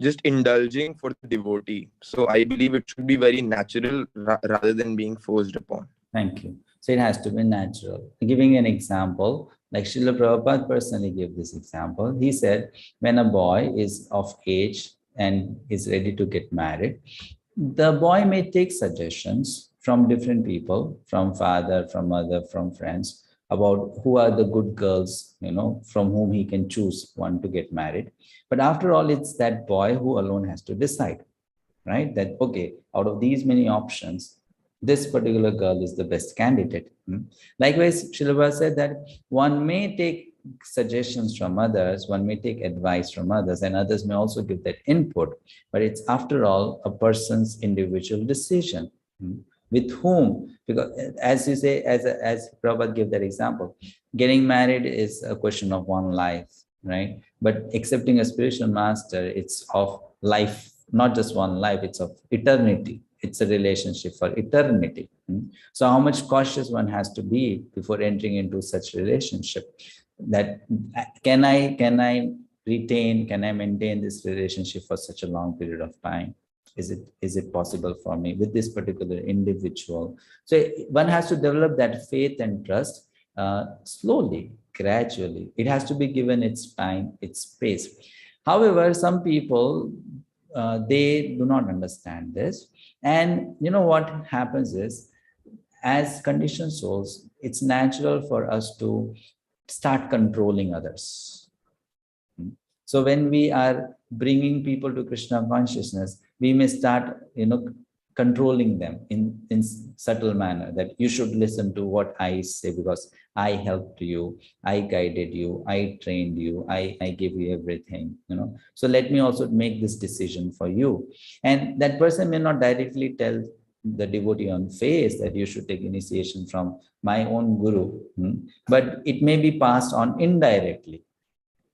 just indulging for the devotee. So I believe it should be very natural rather than being forced upon. Thank you. So it has to be natural. Giving an example, like Srila Prabhupada personally gave this example. He said, when a boy is of age and is ready to get married, the boy may take suggestions from different people, from father, from mother, from friends, about who are the good girls, from whom he can choose one to get married. But after all, it's that boy who alone has to decide, right? That, okay, out of these many options, this particular girl is the best candidate. Likewise, Srila said that one may take suggestions from others, one may take advice from others, and others may also give that input. But it's, after all, a person's individual decision. With whom? Because as you say, as Prabhupada gave that example, getting married is a question of one life, right? But accepting a spiritual master, it's of life, not just one life, it's of eternity. It's a relationship for eternity. So how much cautious one has to be before entering into such relationship? That can I maintain this relationship for such a long period of time? Is it possible for me with this particular individual? So one has to develop that faith and trust slowly, gradually. It has to be given its time, its space. However, some people, they do not understand this. And what happens is, as conditioned souls, it's natural for us to start controlling others. So when we are bringing people to Krishna consciousness, we may start, controlling them in subtle manner, that you should listen to what I say because I helped you, I guided you, I trained you, I gave you everything, So let me also make this decision for you. And that person may not directly tell the devotee on face that you should take initiation from my own guru, but it may be passed on indirectly.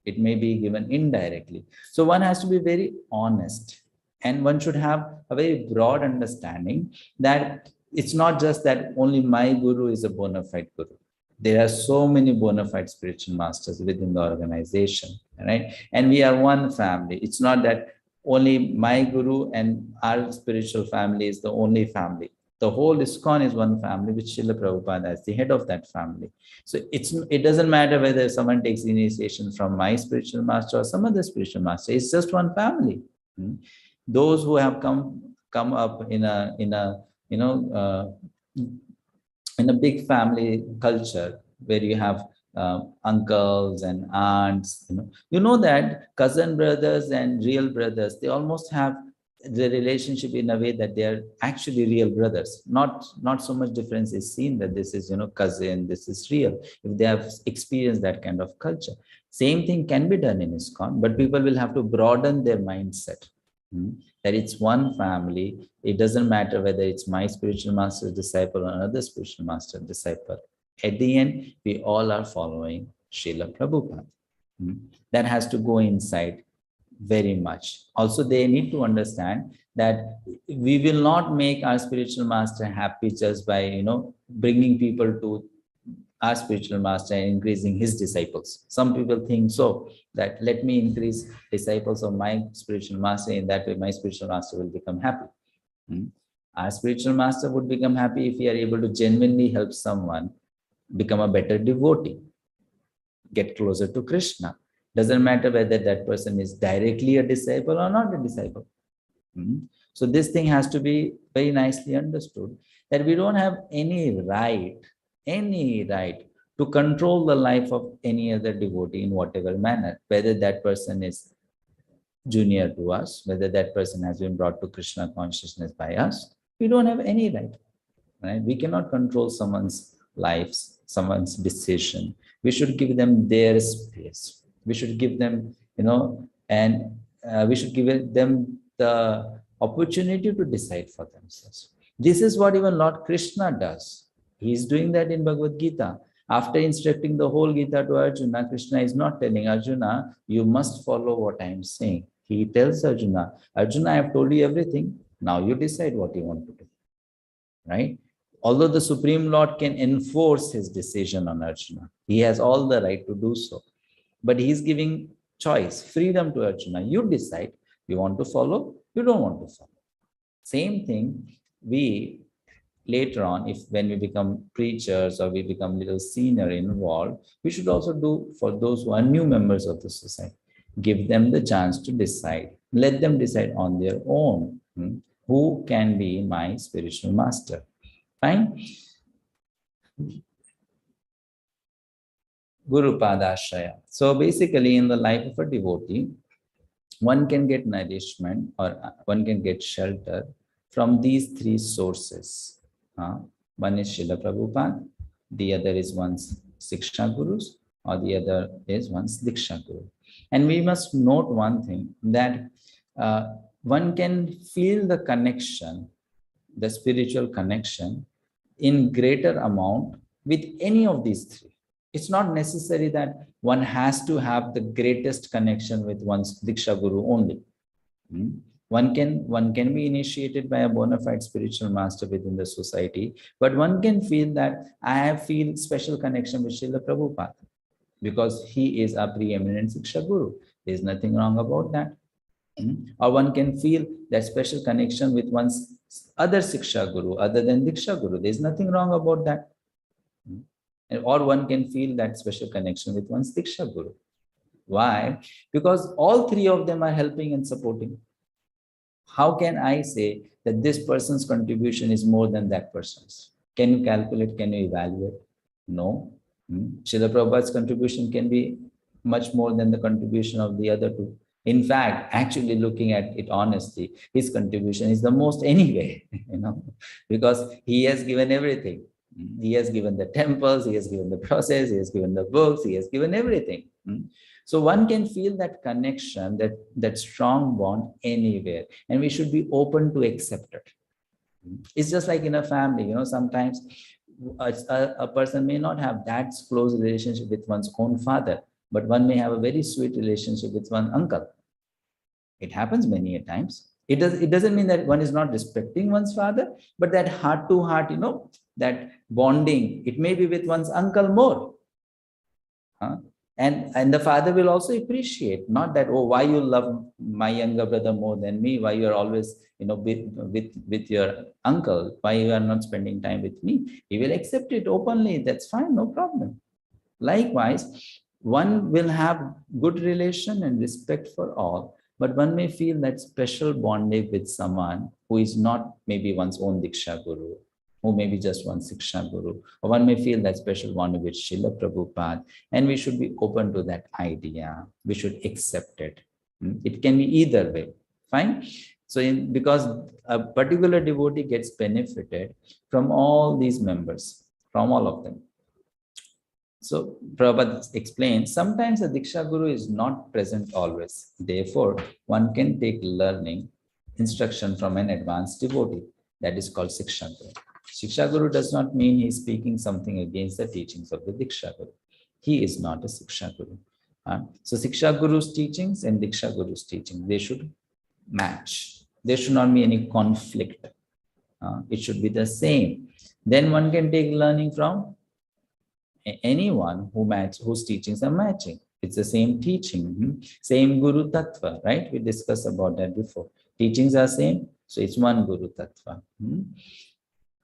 It may be given indirectly. So one has to be very honest, and one should have a very broad understanding that it's not just that only my guru is a bona fide guru. There are so many bona fide spiritual masters within the organization, right? And we are one family. It's not that only my guru and our spiritual family is the only family. The whole ISKCON is one family with Srila Prabhupada as the head of that family. So it doesn't matter whether someone takes initiation from my spiritual master or some other spiritual master. It's just one family. Those who have come up in a big family culture, where you have uncles and aunts. You know that cousin brothers and real brothers, they almost have the relationship in a way that they are actually real brothers. Not so much difference is seen that this is cousin, this is real, if they have experienced that kind of culture. Same thing can be done in ISKCON, but people will have to broaden their mindset. That it's one family. It doesn't matter whether it's my spiritual master's disciple or another spiritual master disciple. At the end, we all are following Srila Prabhupada. That has to go inside very much. Also, they need to understand that we will not make our spiritual master happy just by bringing people to our spiritual master and increasing his disciples. Some people think so, that let me increase disciples of my spiritual master, in that way my spiritual master will become happy. Our spiritual master would become happy if we are able to genuinely help someone become a better devotee, get closer to Krishna. Doesn't matter whether that person is directly a disciple or not a disciple. So this thing has to be very nicely understood, that we don't have any right to control the life of any other devotee in whatever manner, whether that person is junior to us, whether that person has been brought to Krishna consciousness by us. We don't have any right? We cannot control someone's lives, someone's decision. We should give them their space. We should give them, we should give them the opportunity to decide for themselves. This is what even Lord Krishna does. He is doing that in Bhagavad Gita. After instructing the whole Gita to Arjuna, Krishna is not telling Arjuna, you must follow what I am saying. He tells Arjuna, I have told you everything. Now you decide what you want to do. Right? Although the Supreme Lord can enforce his decision on Arjuna, he has all the right to do so. But he's giving choice, freedom to Arjuna. You decide, you want to follow, you don't want to follow. Same thing, we later on, when we become preachers or we become little senior involved, we should also do for those who are new members of the society. Give them the chance to decide. Let them decide on their own. Who can be my spiritual master? Fine? Guru Padashaya. So basically, in the life of a devotee, one can get nourishment or one can get shelter from these three sources. One is Srila Prabhupada, the other is one's Siksha Gurus, or the other is one's Diksha Guru. And we must note one thing, that one can feel the connection, the spiritual connection, in greater amount with any of these three. It's not necessary that one has to have the greatest connection with one's Diksha Guru only. One can be initiated by a bona fide spiritual master within the society, but one can feel that I feel special connection with Srila Prabhupada because he is a preeminent Siksha Guru. There's nothing wrong about that. Or one can feel that special connection with one's other Siksha Guru other than Diksha Guru. There's nothing wrong about that. Or one can feel that special connection with one's Diksha Guru. Why? Because all three of them are helping and supporting. How can I say that this person's contribution is more than that person's? Can you calculate? Can you evaluate? No. Srila Prabhupada's contribution can be much more than the contribution of the other two. In fact, actually looking at it honestly, his contribution is the most anyway, because he has given everything. He has given the temples, he has given the process, he has given the books, he has given everything. So one can feel that connection, that strong bond anywhere, and we should be open to accept it. It's just like in a family, sometimes a person may not have that close relationship with one's own father, but one may have a very sweet relationship with one uncle. It happens many a times. It doesn't mean that one is not respecting one's father, but that heart to heart, that bonding, it may be with one's uncle more. And the father will also appreciate, not that, oh, why you love my younger brother more than me, why you are always, with your uncle, why you are not spending time with me. He will accept it openly. That's fine, no problem. Likewise, one will have good relation and respect for all, but one may feel that special bonding with someone who is not maybe one's own Diksha Guru, who may be just one Siksha Guru, or one may feel that special bond with Srila Prabhupada, and we should be open to that idea. We should accept it. It can be either way, fine? So because a particular devotee gets benefited from all these members, from all of them. So Prabhupada explains, sometimes a Diksha Guru is not present always. Therefore, one can take learning, instruction from an advanced devotee. That is called Siksha Guru. Siksha Guru does not mean he is speaking something against the teachings of the Diksha Guru. He is not a Siksha Guru. So Siksha Guru's teachings and Diksha Guru's teaching, they should match. There should not be any conflict. It should be the same. Then one can take learning from anyone whose teachings are matching. It's the same teaching, same Guru Tattva, right? We discussed about that before. Teachings are same, so it's one Guru Tattva.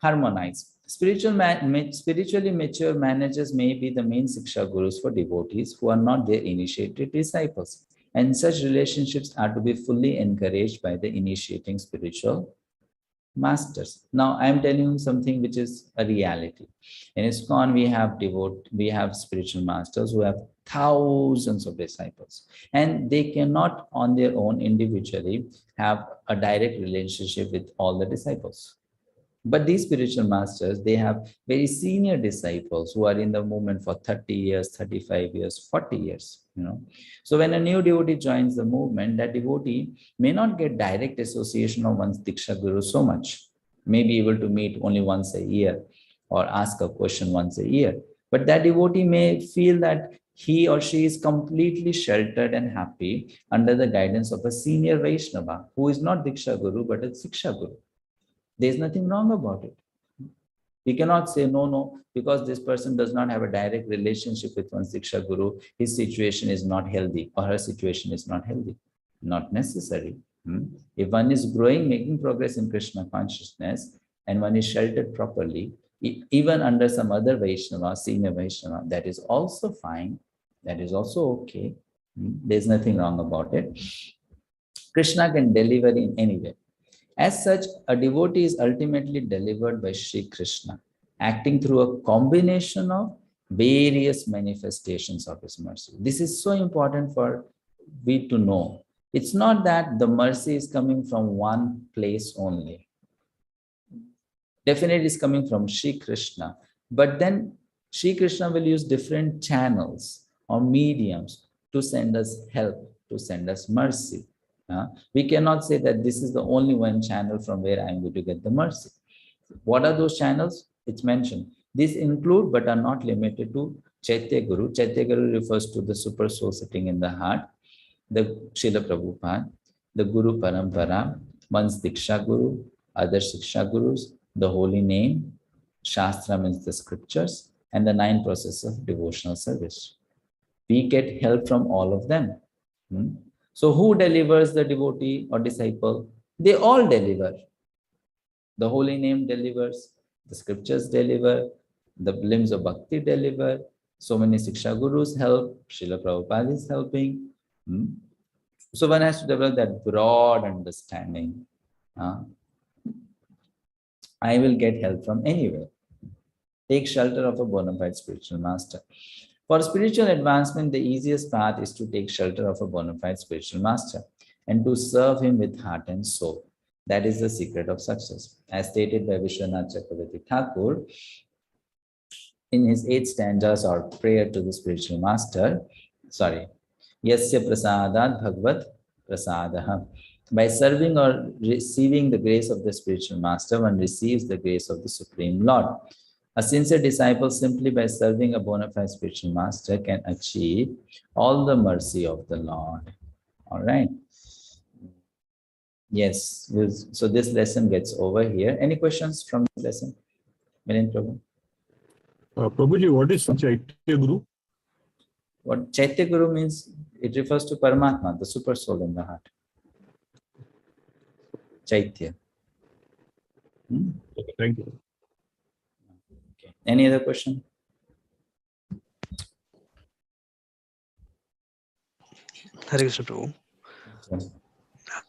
Harmonize. Spiritually mature managers may be the main Siksha Gurus for devotees who are not their initiated disciples. And such relationships are to be fully encouraged by the initiating spiritual masters. Now, I am telling you something which is a reality. In ISKCON, we have spiritual masters who have thousands of disciples, and they cannot on their own individually have a direct relationship with all the disciples. But these spiritual masters, they have very senior disciples who are in the movement for 30 years, 35 years, 40 years. So when a new devotee joins the movement, that devotee may not get direct association of one's Diksha Guru so much, may be able to meet only once a year or ask a question once a year. But that devotee may feel that he or she is completely sheltered and happy under the guidance of a senior Vaishnava who is not Diksha Guru but a Siksha Guru. There's nothing wrong about it. We cannot say, no, because this person does not have a direct relationship with one Siksha Guru, his situation is not healthy or her situation is not healthy. Not necessary. If one is growing, making progress in Krishna consciousness, and one is sheltered properly, even under some other Vaishnava, senior Vaishnava, that is also fine. That is also okay. There's nothing wrong about it. Krishna can deliver in any way. As such, a devotee is ultimately delivered by Sri Krishna, acting through a combination of various manifestations of his mercy. This is so important for we to know. It's not that the mercy is coming from one place only. Definitely it's coming from Sri Krishna, but then Sri Krishna will use different channels or mediums to send us help, to send us mercy. We cannot say that this is the only one channel from where I'm going to get the mercy. What are those channels? It's mentioned. These include but are not limited to Chaitya Guru. Chaitya Guru refers to the super soul sitting in the heart, the Srila Prabhupada, the Guru Parampara, one's Diksha Guru, other Siksha Gurus, the holy name, Shastra means the scriptures, and the 9 processes of devotional service. We get help from all of them. So who delivers the devotee or disciple? They all deliver. The holy name delivers, the scriptures deliver, the limbs of bhakti deliver, so many Siksha Gurus help, Srila Prabhupada is helping. So one has to develop that broad understanding. I will get help from anywhere. Take shelter of a bona fide spiritual master. For spiritual advancement, the easiest path is to take shelter of a bona fide spiritual master and to serve him with heart and soul. That is the secret of success. As stated by Vishwanath Chakravarti Thakur in his 8 stanzas or prayer to the spiritual master, Yasya prasadat bhagavad prasadaha. By serving or receiving the grace of the spiritual master, one receives the grace of the Supreme Lord. A sincere disciple, simply by serving a bona fide spiritual master, can achieve all the mercy of the Lord. All right. Yes. So this lesson gets over here. Any questions from this lesson? Milind Prabhu? Prabhuji, what is Chaitya Guru? What Chaitya Guru means, it refers to Paramatma, the super soul in the heart. Chaitya. Thank you. Okay. Any other question? Hare Krishna Prabhu.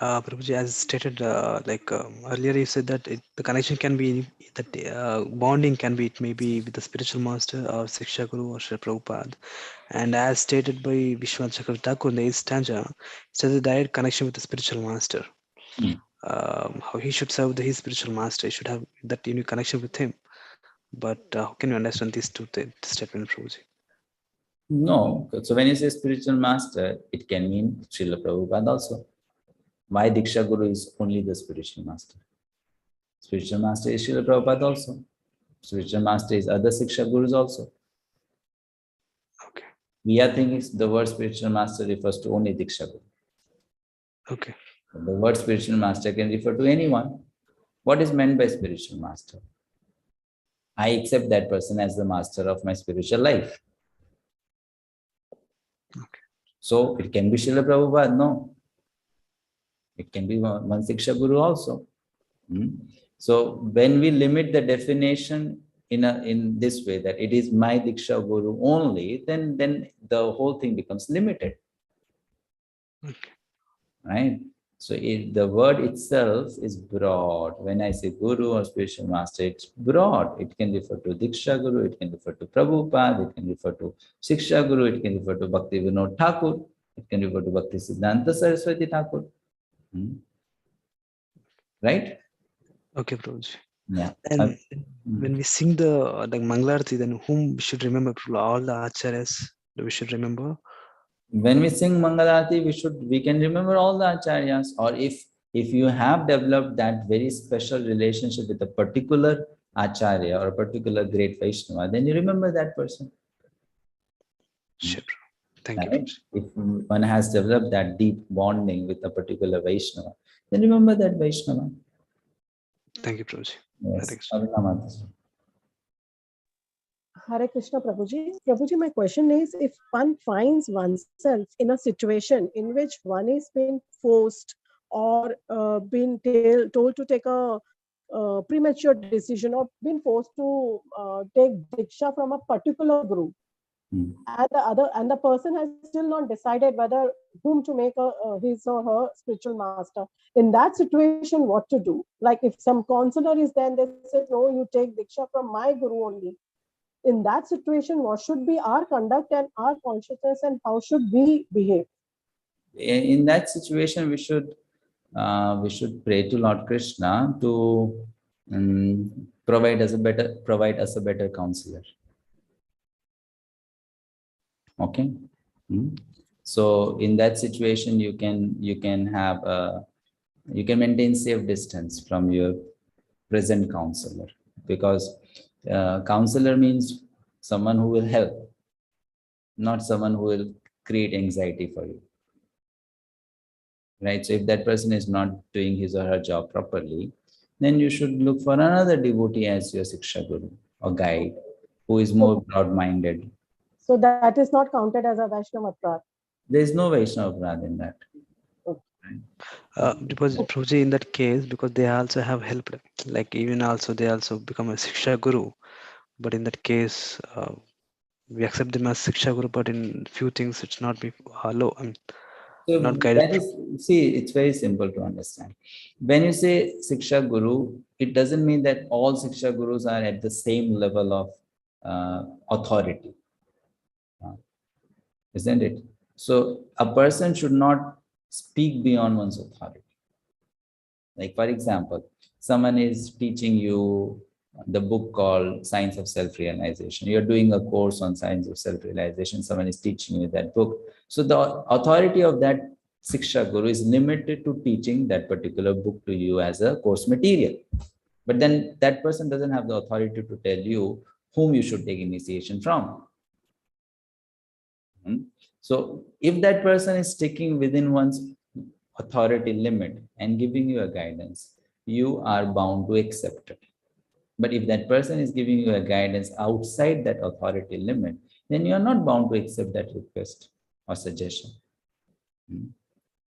Prabhuji, as stated, earlier, you said that the connection can be that bonding can be, it may be with the spiritual master or Siksha Guru or Sri Prabhupada. And as stated by Vishwanath Chakravarti Thakur in the 8th stanza, it says a direct connection with the spiritual master. How he should serve his spiritual master, he should have that unique connection with him. But how can you understand these two statements, Prabhuji? No. So when you say spiritual master, it can mean Srila Prabhupada also. Why Diksha Guru is only the spiritual master? Spiritual master is Srila Prabhupada also. Spiritual master is other Siksha Gurus also. Okay. We are thinking the word spiritual master refers to only Diksha Guru. Okay. The word spiritual master can refer to anyone. What is meant by spiritual master? I accept that person as the master of my spiritual life. Okay. So it can be Srila Prabhupada, no. It can be one Siksha Guru also. So when we limit the definition in this way, that it is my Diksha Guru only, then the whole thing becomes limited. Okay. Right? So the word itself is broad. When I say Guru or spiritual master, it's broad. It can refer to Diksha Guru, it can refer to Prabhupada, it can refer to Siksha Guru, it can refer to Bhakti Vinod Thakur, it can refer to Bhakti Siddhanta Saraswati Thakur. Right? Okay, Prabhuji. Yeah. And when we sing the Mangalarti, then whom we should remember? All the acharyas we should remember. When we sing Mangalarti, we can remember all the acharyas. Or if you have developed that very special relationship with a particular acharya or a particular great Vaishnava, then you remember that person. Sure. Thank you. Right? If one has developed that deep bonding with a particular Vaishnava, then remember that Vaishnava. Thank you, Prabhuji. Yes. Hare Krishna, Prabhuji. Prabhuji, my question is, if one finds oneself in a situation in which one is being forced or being told to take a premature decision or been forced to take Diksha from a particular group, and the person has still not decided whether whom to make his or her spiritual master. In that situation, what to do? Like if some counselor is there and they say, no, you take Diksha from my guru only. In that situation, what should be our conduct and our consciousness, and how should we behave? In that situation, we should pray to Lord Krishna to provide us a better counselor. Okay. So in that situation, you can maintain safe distance from your present counselor, because counselor means someone who will help, not someone who will create anxiety for you. Right? So if that person is not doing his or her job properly, then you should look for another devotee as your Siksha Guru or guide, who is more broad-minded. So that is not counted as a Vaishnava Aparad. There is no Vaishnava Aparad in that. Because Prabhuji, in that case, because they also have helped, like even also they also become a Siksha Guru, but in that case, we accept them as Siksha Guru, but in few things it's not be So not guided. that is, see, it's very simple to understand. When you say Siksha Guru, it doesn't mean that all Siksha Gurus are at the same level of authority, isn't it? So a person should not speak beyond one's authority. Like for example, someone is teaching you the book called Science of Self-Realization. You're doing a course on Science of Self-Realization. Someone is teaching you that book. So the authority of that Siksha Guru is limited to teaching that particular book to you as a course material. But then that person doesn't have the authority to tell you whom you should take initiation from. So if that person is sticking within one's authority limit and giving you a guidance, you are bound to accept it. But if that person is giving you a guidance outside that authority limit, then you are not bound to accept that request or suggestion.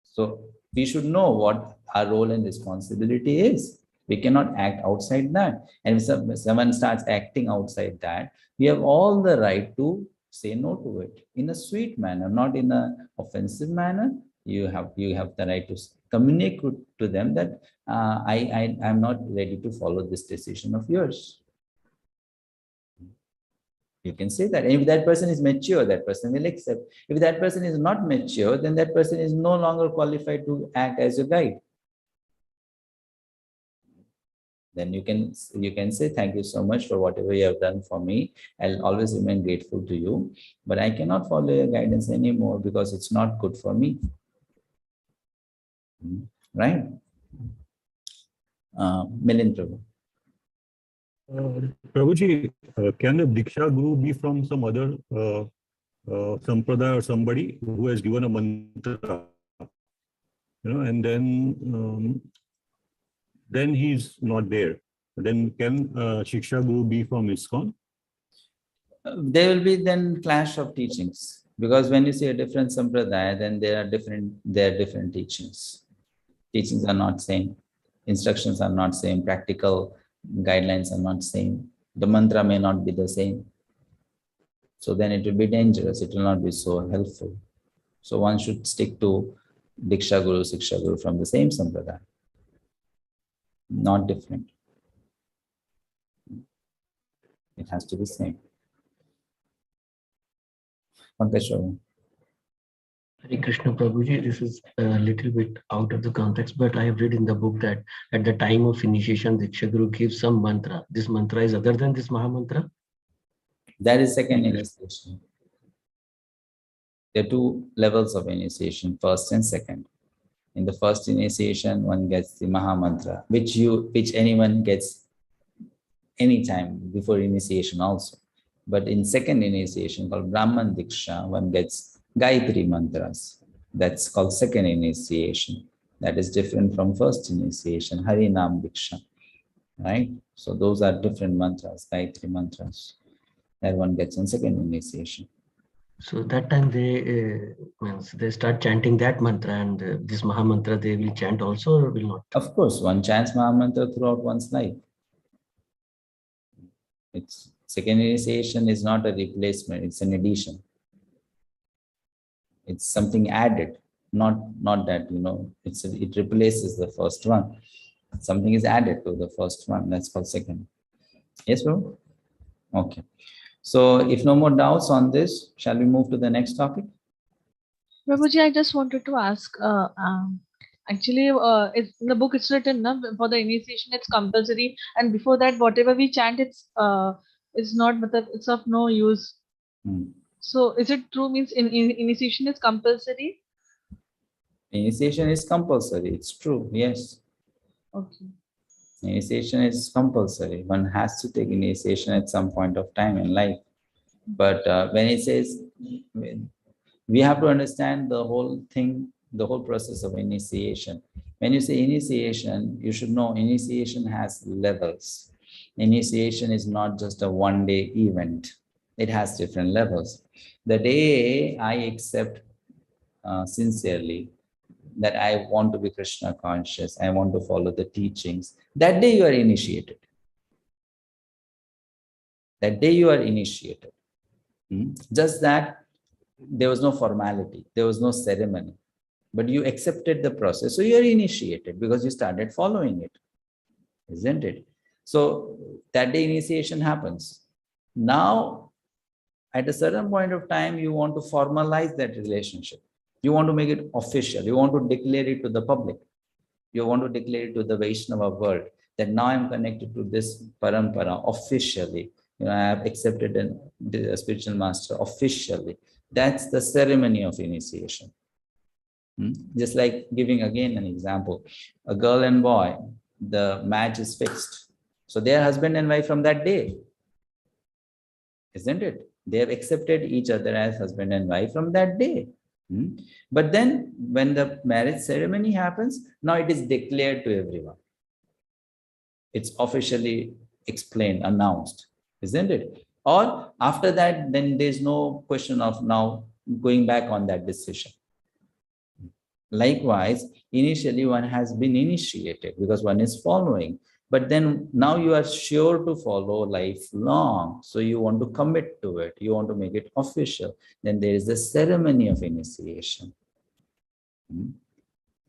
So we should know what our role and responsibility is. We cannot act outside that. And if someone starts acting outside that, we have all the right to say no to it in a sweet manner, not in an offensive manner. You have the right to Communicate to them that I'm not ready to follow this decision of yours. You can say that. And if that person is mature, that person will accept. If that person is not mature, then that person is no longer qualified to act as your guide. Then you can say, thank you so much for whatever you have done for me. I'll always remain grateful to you, but I cannot follow your guidance anymore because it's not good for me. Right? Milind Prabhu. Prabhuji, can the Diksha Guru be from some other sampradaya or somebody who has given a mantra, and then he's not there? Then can Shiksha Guru be from ISKCON? There will be then clash of teachings, because when you see a different sampradaya, then there are different teachings. Teachings are not same, instructions are not same, practical guidelines are not same. The mantra may not be the same. So then it will be dangerous. It will not be so helpful. So one should stick to Diksha Guru, Shiksha Guru from the same sampradaya, not different. It has to be same. Padashaya. Hare Krishna Prabhuji, this is a little bit out of the context, but I have read in the book that at the time of initiation, Diksha Guru gives some mantra. This mantra is other than this Maha Mantra? That is second initiation. There are two levels of initiation, first and second. In the first initiation, one gets the Maha Mantra, which anyone gets anytime before initiation also. But in second initiation, called Brahman Diksha, one gets Gayatri mantras. That's called second initiation. That is different from first initiation, Hari Nam Diksha. Right? So those are different mantras, Gayatri mantras, that one gets in second initiation. So that time they start chanting that mantra, and this Maha Mantra they will chant also or will not? Of course, one chants Maha Mantra throughout one's life. It's second initiation is not a replacement, it's an addition. It's something added, not that, it replaces the first one. Something is added to the first one, that's called second. Yes, bro? Okay. So if no more doubts on this, shall we move to the next topic? Prabhuji, I just wanted to ask, actually, in the book it's written, for the initiation it's compulsory, and before that, whatever we chant, it's not, it's of no use. So is it true, means initiation is compulsory? Initiation is compulsory, it's true, yes. Okay. Initiation is compulsory. One has to take initiation at some point of time in life. But when it says, we have to understand the whole thing, the whole process of initiation. When you say initiation, you should know initiation has levels. Initiation is not just a one-day event. It has different levels. The day I accept sincerely that I want to be Krishna conscious, I want to follow the teachings, that day you are initiated. That day you are initiated. Just that there was no formality, there was no ceremony, but you accepted the process. So you are initiated because you started following it, isn't it? So that day initiation happens. Now, at a certain point of time, you want to formalize that relationship. You want to make it official. You want to declare it to the public. You want to declare it to the Vaishnava world that now I'm connected to this parampara officially. I have accepted a spiritual master officially. That's the ceremony of initiation. Just like giving again an example, a girl and boy, the match is fixed. So they are husband and wife from that day, isn't it? They have accepted each other as husband and wife from that day. But then when the marriage ceremony happens, now it is declared to everyone. It's officially explained, announced, isn't it? Or after that, then there's no question of now going back on that decision. Likewise, initially one has been initiated because one is following, but then now you are sure to follow lifelong. So you want to commit to it. You want to make it official. Then there is the ceremony of initiation.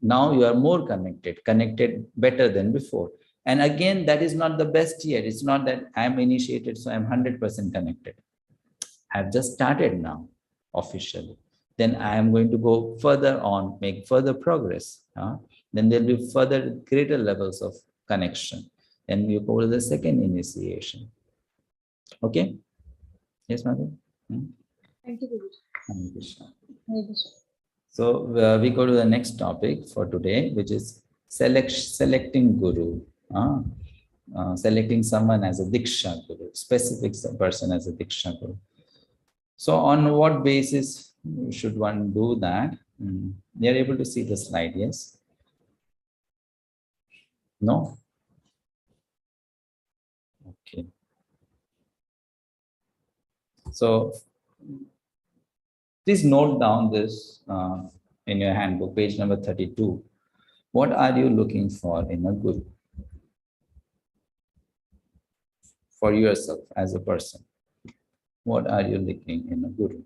Now you are more connected better than before. And again, that is not the best yet. It's not that I'm initiated, so I'm 100% connected. I've just started now, officially. Then I am going to go further on, make further progress. Then there'll be further greater levels of connection. And you go to the second initiation. Okay? Yes, madam? Thank you, Guruji. Hare Krishna. Hare Krishna. So we go to the next topic for today, which is selecting guru. Selecting someone as a Diksha Guru, specific person as a Diksha Guru. So on what basis should one do that? They are able to see the slide, yes? No? Okay. So please note down this in your handbook, page number 32. What are you looking for in a guru? For yourself as a person. What are you looking in a guru?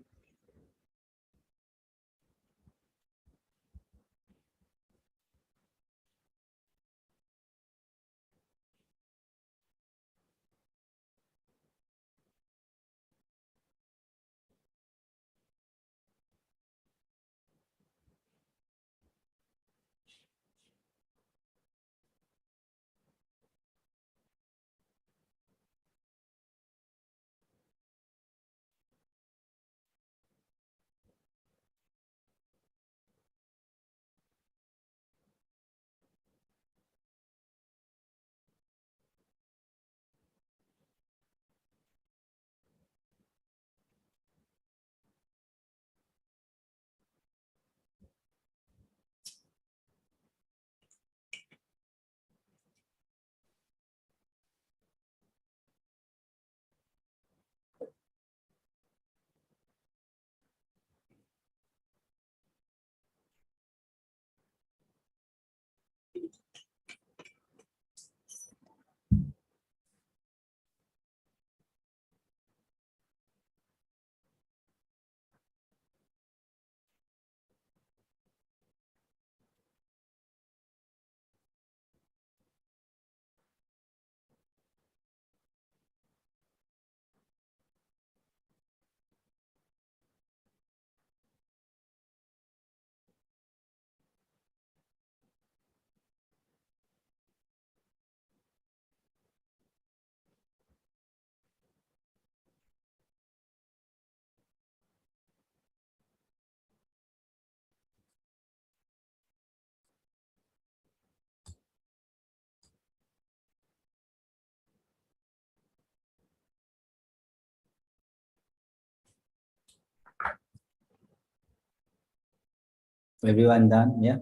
Everyone done? Yeah.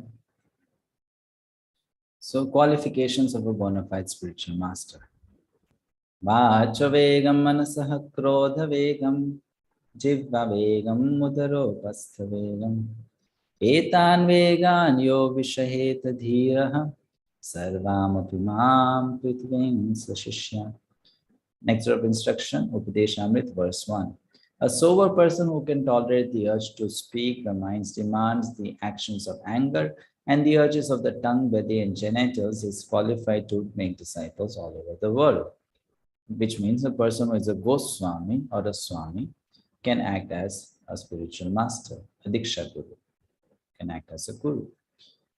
So qualifications of a bona fide spiritual master. Vacha vegam manasah krodha vegam jivva vegam udaropastha vegam etan vegan yo vishaheta dhiraha sarvam apimam prithvim sashishya. Next of instruction, Upadeshamrit, verse 1. A sober person who can tolerate the urge to speak, the mind's demands, the actions of anger, and the urges of the tongue, body, and genitals is qualified to make disciples all over the world. Which means a person who is a Goswami or a Swami can act as a spiritual master, a Diksha Guru, can act as a Guru.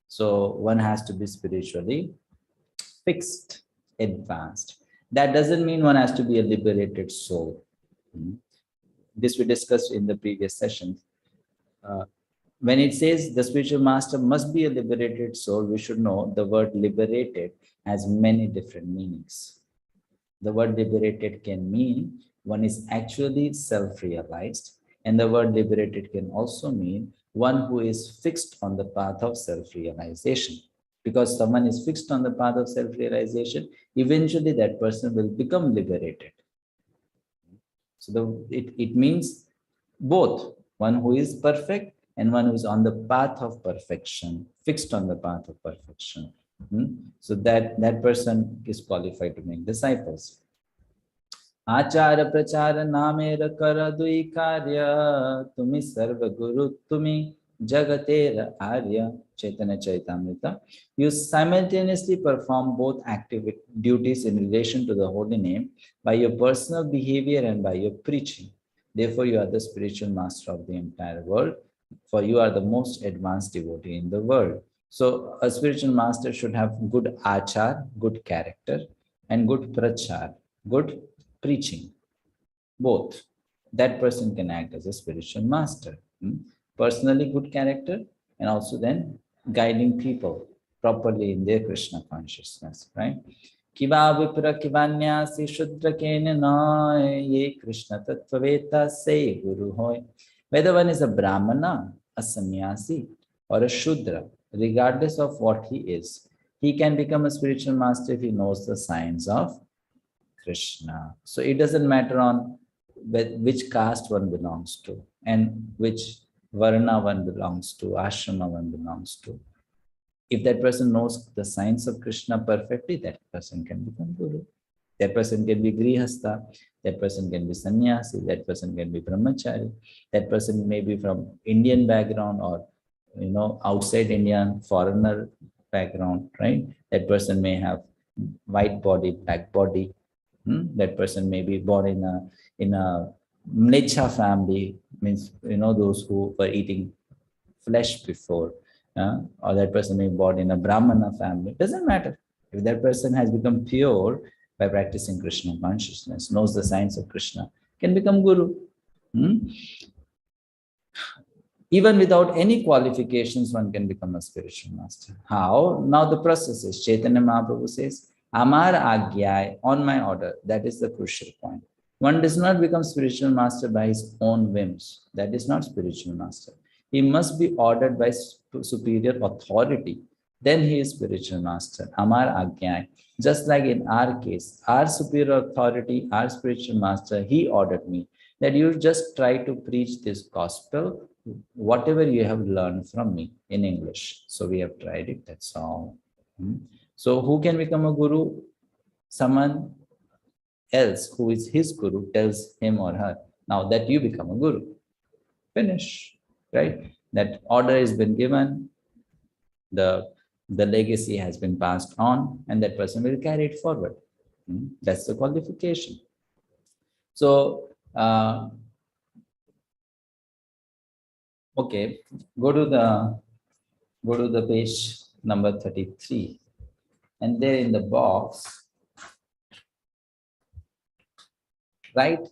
So one has to be spiritually fixed, advanced. That doesn't mean one has to be a liberated soul. This we discussed in the previous sessions. When it says the spiritual master must be a liberated soul, we should know the word liberated has many different meanings. The word liberated can mean one is actually self-realized, and the word liberated can also mean one who is fixed on the path of self-realization. Because someone is fixed on the path of self-realization, eventually that person will become liberated. So it means both, one who is perfect and one who is on the path of perfection, fixed on the path of perfection. So that person is qualified to make disciples. Achara prachara namera kara dui karya tumi sarva guru tumi jagatera arya Chaitanya Charitamrita, you simultaneously perform both duties in relation to the holy name by your personal behavior and by your preaching. Therefore, you are the spiritual master of the entire world, for you are the most advanced devotee in the world. So a spiritual master should have good achar, good character, and good prachar, good preaching, both. That person can act as a spiritual master. Personally good character, and also then guiding people properly in their Krishna consciousness, right? Kiva vipra kivanyasi shudra kena na ye Krishna tattvaveta say guru hoy. Whether one is a Brahmana, a sannyasi, or a Shudra, regardless of what he is, he can become a spiritual master if he knows the science of Krishna. So it doesn't matter on which caste one belongs to and which varna one belongs to, ashrama one belongs to. If that person knows the science of Krishna perfectly, that person can become guru. That person can be grihastha, that person can be sannyasi, that person can be brahmachari, that person may be from Indian background or outside Indian, foreigner background, right? That person may have white body, black body. That person may be born in a mlecha family, means those who were eating flesh before, or that person may be born in a Brahmana family. Doesn't matter. If that person has become pure by practicing Krishna consciousness, knows the science of Krishna, can become guru. Even without any qualifications, one can become a spiritual master. How? Now the process is, Chaitanya Mahaprabhu says, Amar Agyai, on my order. That is the crucial point. One does not become spiritual master by his own whims. That is not spiritual master. He must be ordered by superior authority. Then he is spiritual master. Amar Agyai. Just like in our case, our superior authority, our spiritual master, he ordered me that you just try to preach this gospel, whatever you have learned from me in English. So we have tried it, that's all. So who can become a guru? Someone else who is his guru tells him or her, now that you become a guru. Finish, right? That order has been given, the legacy has been passed on, and that person will carry it forward. That's the qualification. So, okay, go to the page number 33, and there in the box, write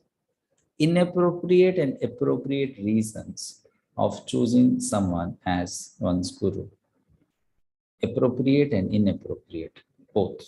inappropriate and appropriate reasons of choosing someone as one's guru. Appropriate and inappropriate, both.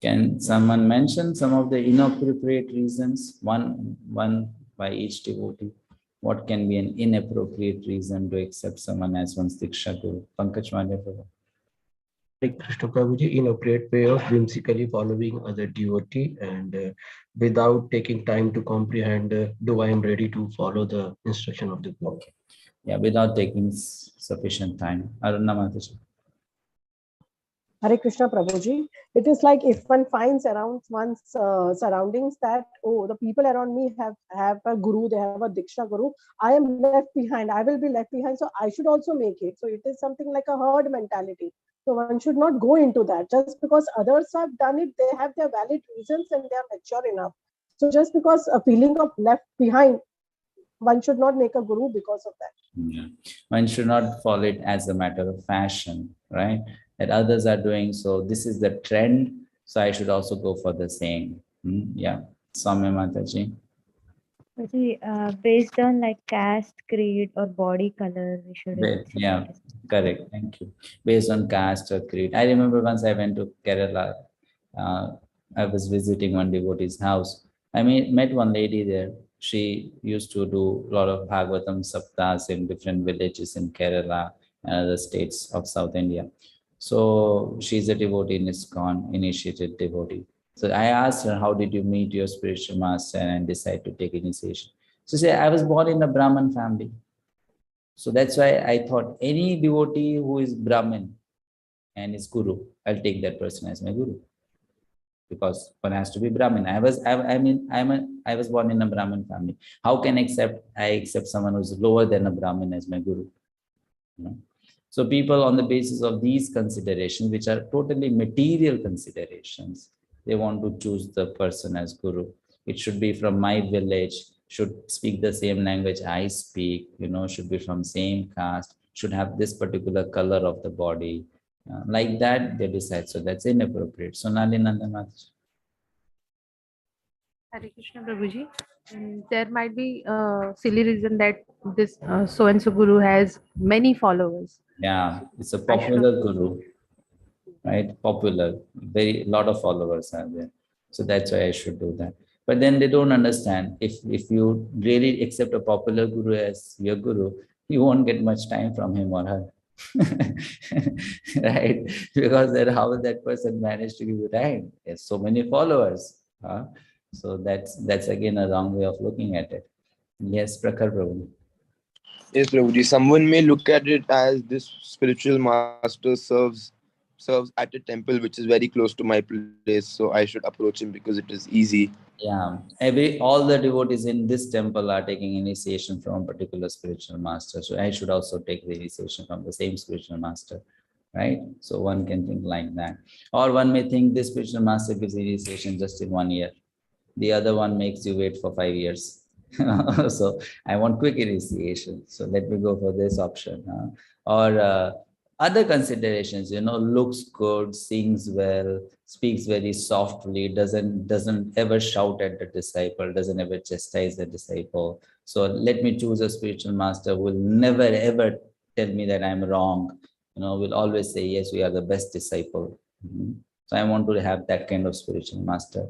Can someone mention some of the inappropriate reasons, one by each devotee? What can be an inappropriate reason to accept someone as one's Diksha Guru? Pankaj Mandya. Krishna Prabhuji, inappropriate way of whimsically following other devotee and without taking time to comprehend, do I am ready to follow the instruction of the Guru. Yeah, without taking sufficient time. Aruna Mataji. Hare Krishna Prabhuji. It is like if one finds around one's surroundings that, oh, the people around me have a guru, they have a Diksha guru. I am left behind. I will be left behind. So I should also make it. So it is something like a herd mentality. So one should not go into that. Just because others have done it, they have their valid reasons and they are mature enough. So just because a feeling of left behind, one should not make a guru because of that. Yeah. One should not follow it as a matter of fashion, right? That others are doing, so this is the trend, so I should also go for the same. Yeah, Swami Mataji. Based on like caste, creed, or body color, we should. Yeah, correct. Thank you. Based on caste or creed. I remember once I went to Kerala. I was visiting one devotee's house. I met one lady there. She used to do a lot of Bhagavatam saptas in different villages in Kerala and other states of South India. So she's a devotee in Iscon, initiated devotee. So I asked her, how did you meet your spiritual master and decide to take initiation? She said, I was born in a Brahmin family. So that's why I thought any devotee who is Brahmin and is Guru, I'll take that person as my Guru. Because one has to be Brahmin. I was born in a Brahmin family. How can I accept someone who's lower than a Brahmin as my Guru? You know? So people, on the basis of these considerations, which are totally material considerations, they want to choose the person as Guru. It should be from my village, should speak the same language I speak, should be from same caste, should have this particular color of the body. Like that, they decide. So that's inappropriate. So Nalinanda Mataji. Hare Krishna Prabhuji. There might be a silly reason that this so-and-so guru has many followers. Yeah, it's a popular guru, right? Popular, very lot of followers are there. So that's why I should do that. But then they don't understand. If you really accept a popular guru as your guru, you won't get much time from him or her. Right? Because then how will that person manage to give you time? There's so many followers. So that's again a wrong way of looking at it. Yes, Prakhar Prabhu. Yes, Prabhuji. Someone may look at it as this spiritual master serves at a temple which is very close to my place, so I should approach him because it is easy. Yeah, all the devotees in this temple are taking initiation from a particular spiritual master. So I should also take the initiation from the same spiritual master, right? So one can think like that. Or one may think this spiritual master gives initiation just in 1 year. The other one makes you wait for 5 years. So I want quick initiation. So let me go for this option. Or other considerations, looks good, sings well, speaks very softly, doesn't ever shout at the disciple, doesn't ever chastise the disciple. So let me choose a spiritual master who will never ever tell me that I'm wrong. Will always say, yes, we are the best disciple. So I want to have that kind of spiritual master.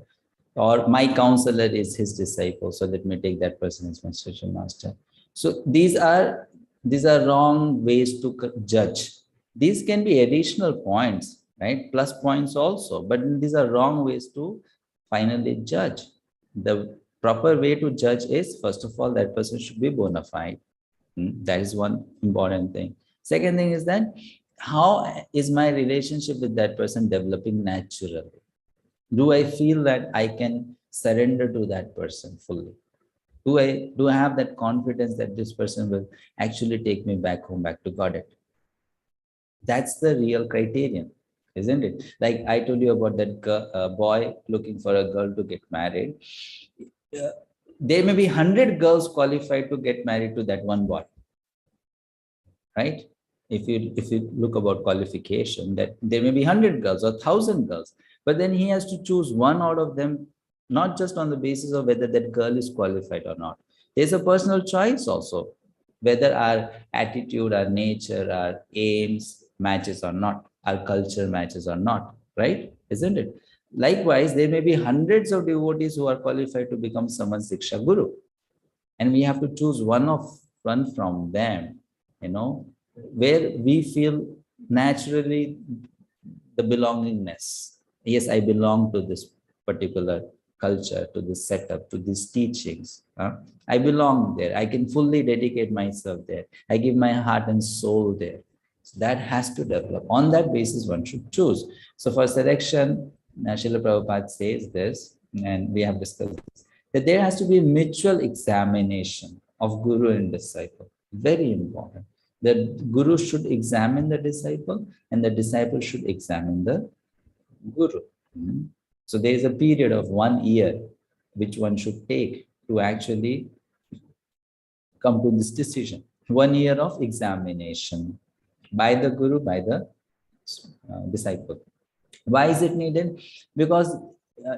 Or my counselor is his disciple, so let me take that person as my spiritual master. So these are wrong ways to judge. These can be additional points, right? Plus points also, but these are wrong ways to finally judge. The proper way to judge is, first of all, that person should be bona fide. That is one important thing. Second thing is that, how is my relationship with that person developing naturally? Do I feel that I can surrender to that person fully? Do I have that confidence that this person will actually take me back home, back to Godhead? That's the real criterion, isn't it? Like I told you about that boy looking for a girl to get married. There may be 100 girls qualified to get married to that one boy, right? If you look about qualification, that there may be 100 girls or 1,000 girls, but then he has to choose one out of them, not just on the basis of whether that girl is qualified or not. There's a personal choice also, whether our attitude, our nature, our aims matches or not, our culture matches or not, right? Isn't it? Likewise, there may be hundreds of devotees who are qualified to become someone's Diksha Guru. And we have to choose one from them, where we feel naturally the belongingness. Yes, I belong to this particular culture, to this setup, to these teachings. I belong there. I can fully dedicate myself there. I give my heart and soul there. So that has to develop. On that basis, one should choose. So for selection, Srila Prabhupada says this, and we have discussed this, that there has to be mutual examination of guru and disciple. Very important. The guru should examine the disciple, and the disciple should examine the guru. So there is a period of 1 year which one should take to actually come to this decision. 1 year of examination by the guru, by the disciple. Why is it needed? Because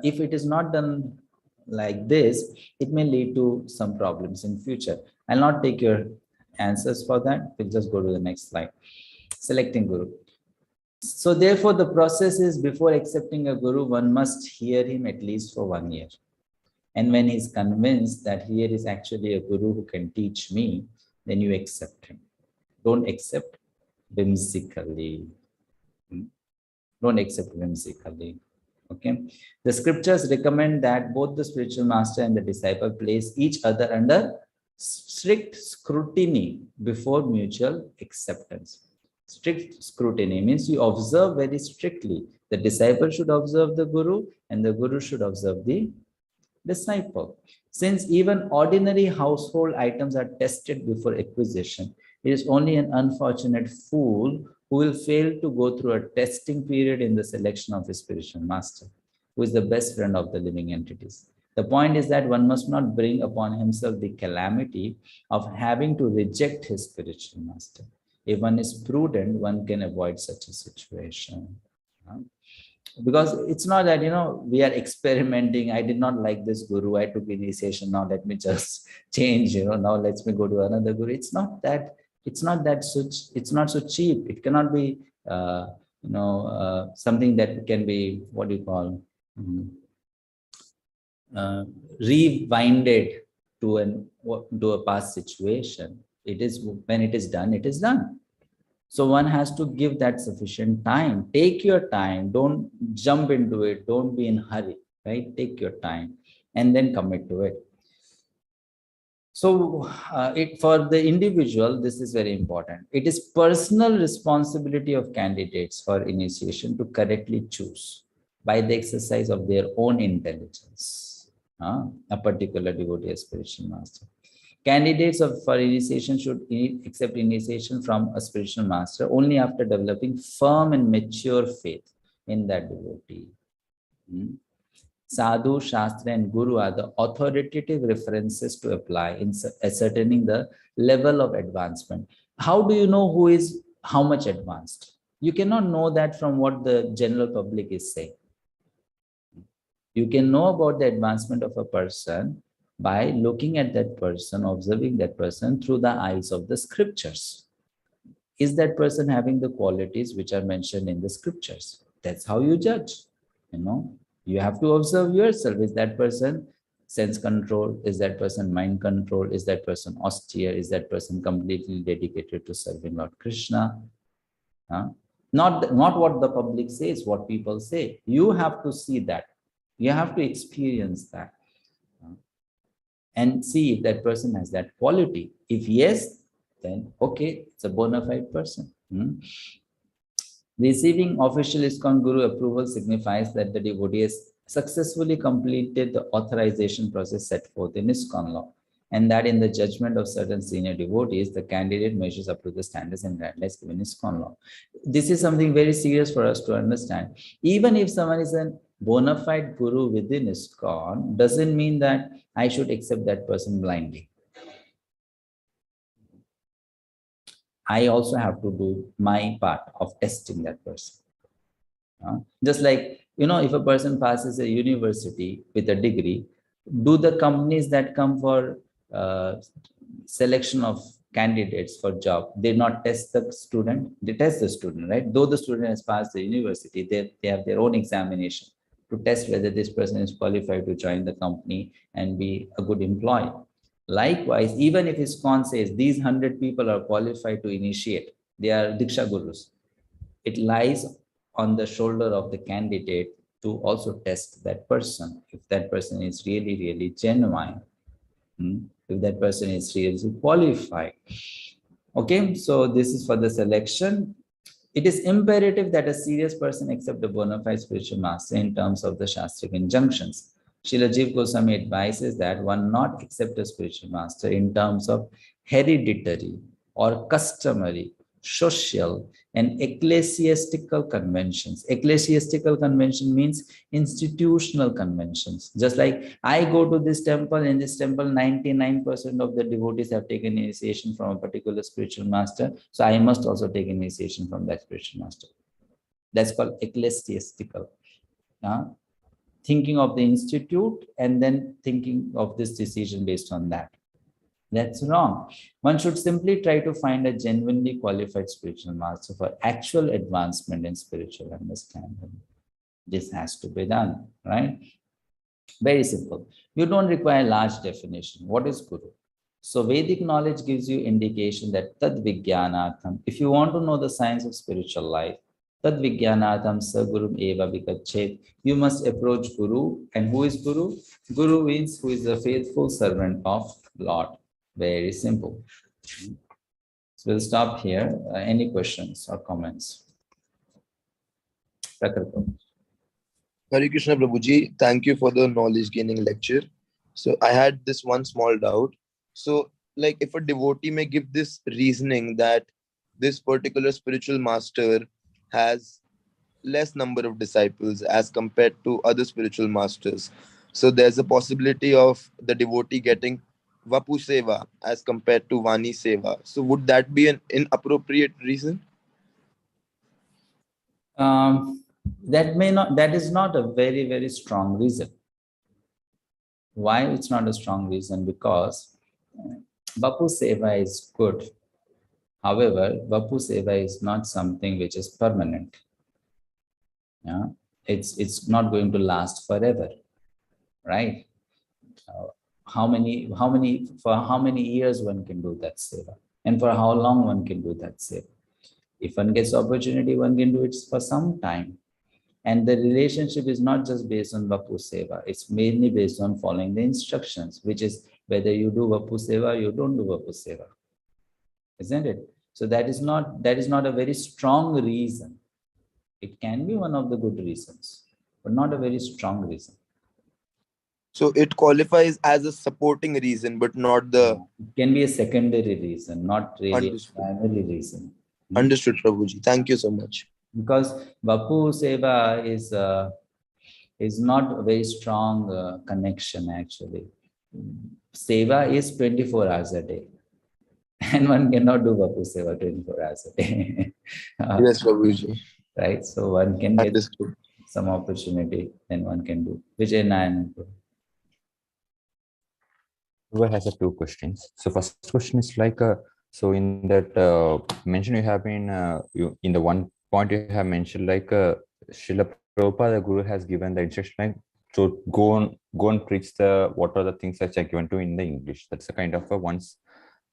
if it is not done like this, it may lead to some problems in future. I'll not take your answers for that. We'll just go to the next slide. Selecting guru. So therefore, the process is, before accepting a guru, one must hear him at least for 1 year. And when he's convinced that here is actually a guru who can teach me, then you accept him. Don't accept whimsically. Don't accept whimsically. Okay. The scriptures recommend that both the spiritual master and the disciple place each other under strict scrutiny before mutual acceptance. Strict scrutiny means you observe very strictly. The disciple should observe the guru, and the guru should observe the disciple. Since even ordinary household items are tested before acquisition, it is only an unfortunate fool who will fail to go through a testing period in the selection of his spiritual master, who is the best friend of the living entities. The point is that one must not bring upon himself the calamity of having to reject his spiritual master. If one is prudent, one can avoid such a situation. Because it's not that, we are experimenting. I did not like this guru. I took initiation. Now let me just change, now let's me go to another guru. It's not that it's not so cheap. It cannot be, something that can be, what do you call, rewinded to a past situation. It is, when it is done, it is done. So one has to give that sufficient time. Take your time. Don't jump into it. Don't be in a hurry, right? Take your time and then commit to it. So for the individual, this is very important. It is personal responsibility of candidates for initiation to correctly choose by the exercise of their own intelligence a particular devotee or spiritual master. Candidates for initiation should accept initiation from a spiritual master only after developing firm and mature faith in that devotee. Sadhu, Shastra, and Guru are the authoritative references to apply in ascertaining the level of advancement. How do you know who is how much advanced? You cannot know that from what the general public is saying. You can know about the advancement of a person by looking at that person, observing that person through the eyes of the scriptures. Is that person having the qualities which are mentioned in the scriptures? That's how you judge. You have to observe yourself. Is that person sense control? Is that person mind control? Is that person austere? Is that person completely dedicated to serving Lord Krishna? Not what the public says, what people say. You have to see that. You have to experience that. And see if that person has that quality. If yes, then okay, it's a bona fide person. Receiving official ISKCON Guru approval signifies that the devotee has successfully completed the authorization process set forth in ISKCON law, and that in the judgment of certain senior devotees, the candidate measures up to the standards and guidelines given in ISKCON law. This is something very serious for us to understand. Even if someone is a bona fide guru within ISKCON, doesn't mean that I should accept that person blindly. I also have to do my part of testing that person. Just like, if a person passes a university with a degree, do the companies that come for selection of candidates for job, they not test the student? They test the student, right? Though the student has passed the university, they have their own examination to test whether this person is qualified to join the company and be a good employee. Likewise, even if ISKCON says these 100 people are qualified to initiate, they are Diksha Gurus, it lies on the shoulder of the candidate to also test that person, if that person is really, really genuine, if that person is really qualified. Okay, so this is for the selection. It is imperative that a serious person accept a bona fide spiritual master in terms of the Shastric injunctions. Srila Jiva Goswami advises that one not accept a spiritual master in terms of hereditary or customary, social, and ecclesiastical conventions. Ecclesiastical convention means institutional conventions. Just like I go to this temple, in this temple, 99% of the devotees have taken initiation from a particular spiritual master. So I must also take initiation from that spiritual master. That's called ecclesiastical. Thinking of the institute and then thinking of this decision based on that. That's wrong. One should simply try to find a genuinely qualified spiritual master for actual advancement in spiritual understanding. This has to be done, right? Very simple. You don't require large definition. What is Guru? So Vedic knowledge gives you indication that tad vijnanatham. If you want to know the science of spiritual life, tad vijnanatham sa gurum eva vikachet. You must approach Guru. And who is Guru? Guru means who is the faithful servant of Lord. Very simple. So we'll stop here. Any questions or comments? Hare Krishna Prabhuji, thank you for the knowledge gaining lecture. So I had this one small doubt. So like if a devotee may give this reasoning that this particular spiritual master has less number of disciples as compared to other spiritual masters. So there's a possibility of the devotee getting Vapu Seva as compared to Vani Seva. So would that be an inappropriate reason? That is not a very, very strong reason. Why it's not a strong reason? Because Vapu Seva is good. However, Vapu Seva is not something which is permanent. It's not going to last forever, right? For how many years one can do that seva, and for how long one can do that seva. If one gets opportunity, one can do it for some time. And the relationship is not just based on Vapu Seva, it's mainly based on following the instructions, which is whether you do Vapu Seva or you don't do Vapu Seva. Isn't it? So that is not a very strong reason. It can be one of the good reasons, but not a very strong reason. So it qualifies as a supporting reason, but not the... It can be a secondary reason, not really a primary reason. Understood, Prabhuji. Thank you so much. Because Vapu Seva is not a very strong connection actually. Seva is 24 hours a day. And one cannot do Vapu Seva 24 hours a day. Yes, Prabhuji. Right? So one can get some opportunity, then one can do. Vijay Nayan. Who has two questions? So first question is like, so in that mention you have been, in the one point you have mentioned like Srila Prabhupada, the Guru has given the instruction like to go and preach what are the things that are given to in the English. That's a kind of a once,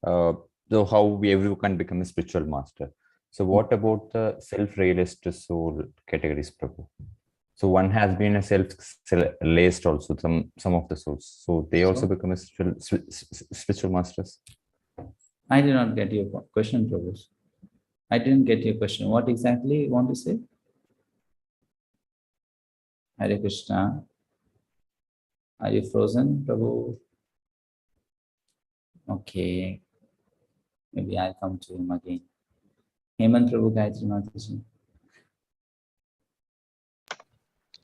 so how everyone can become a spiritual master. So what about the self-realized soul categories, Prabhu? So one has been a self-realized also, some of the souls. So they also become a spiritual masters. I did not get your question, Prabhu. I didn't get your question. What exactly you want to say? Hare Krishna. Are you frozen, Prabhu? Okay. Maybe I'll come to him again. Hemant Prabhu, Gayatri Mataji.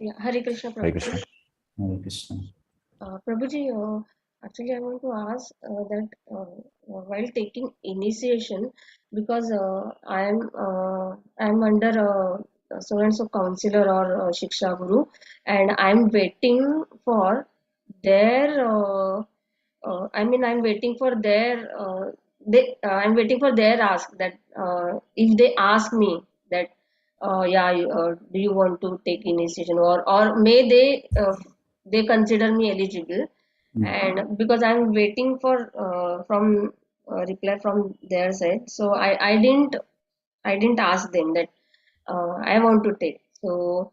Yeah, Hare Krishna, Prabhuji. Hare Krishna. Hare Krishna. Prabhuji, actually I want to ask that while taking initiation, because I am under so and so counselor or Shiksha Guru, and I'm waiting for their I'm waiting for their I'm waiting for their ask that if they ask me that do you want to take initiation, or may they consider me eligible, and because I'm waiting for from reply from their side, so I didn't ask them that I want to take. So,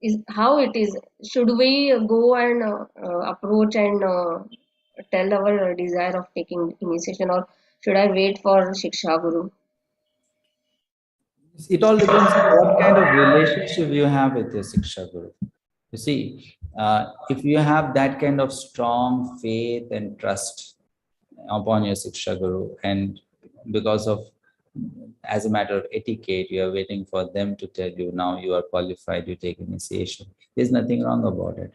is how it is? Should we go and approach and tell our desire of taking initiation, or should I wait for Shiksha Guru? It all depends on what kind of relationship you have with your Siksha Guru. You see, if you have that kind of strong faith and trust upon your Siksha Guru, and because of, as a matter of etiquette, you are waiting for them to tell you, now you are qualified to take initiation. There's nothing wrong about it.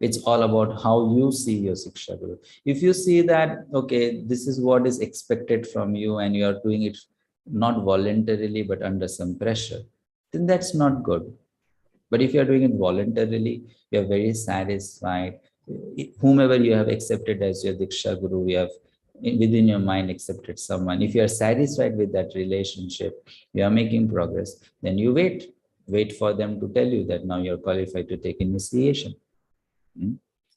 It's all about how you see your Siksha Guru. If you see that, okay, this is what is expected from you and you are doing it not voluntarily but under some pressure, then that's not good. But if you are doing it voluntarily, you are very satisfied. Whomever you have accepted as your Diksha Guru, you have within your mind accepted someone. If you are satisfied with that relationship, you are making progress, then you wait for them to tell you that now you're qualified to take initiation.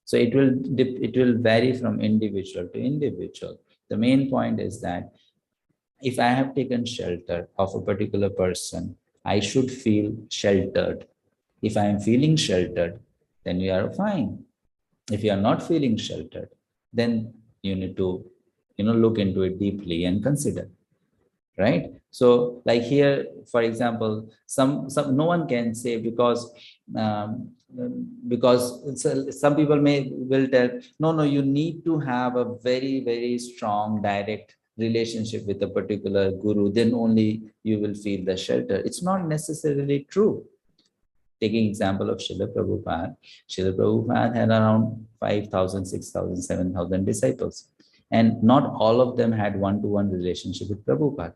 So it will vary from individual to individual. The main point is that if I have taken shelter of a particular person, I should feel sheltered. If I am feeling sheltered, then you are fine. If you are not feeling sheltered, then you need to, look into it deeply and consider, right? So, like here, for example, some no one can say because some people will tell, no, you need to have a very, very strong direct relationship with a particular guru, then only you will feel the shelter. It's not necessarily true. Taking example of Srila Prabhupada had around 5,000, 6,000, 7,000 disciples. And not all of them had one-to-one relationship with Prabhupada,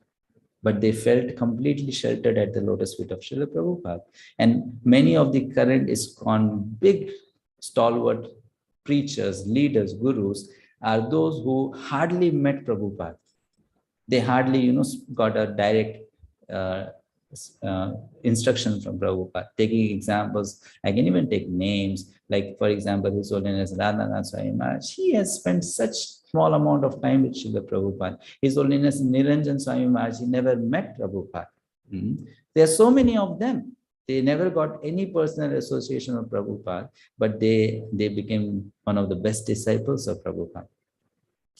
but they felt completely sheltered at the lotus feet of Srila Prabhupada. And many of the current ISKCON big stalwart preachers, leaders, gurus are those who hardly met Prabhupada. They hardly, got a direct instruction from Prabhupada. Taking examples, I can even take names, like for example, His Holiness Radhanath Swami Maharaj. He has spent such small amount of time with Srila Prabhupada. His Holiness Niranjan Swami Maharaj, he never met Prabhupada. There are so many of them. They never got any personal association with Prabhupada, but they became one of the best disciples of Prabhupada,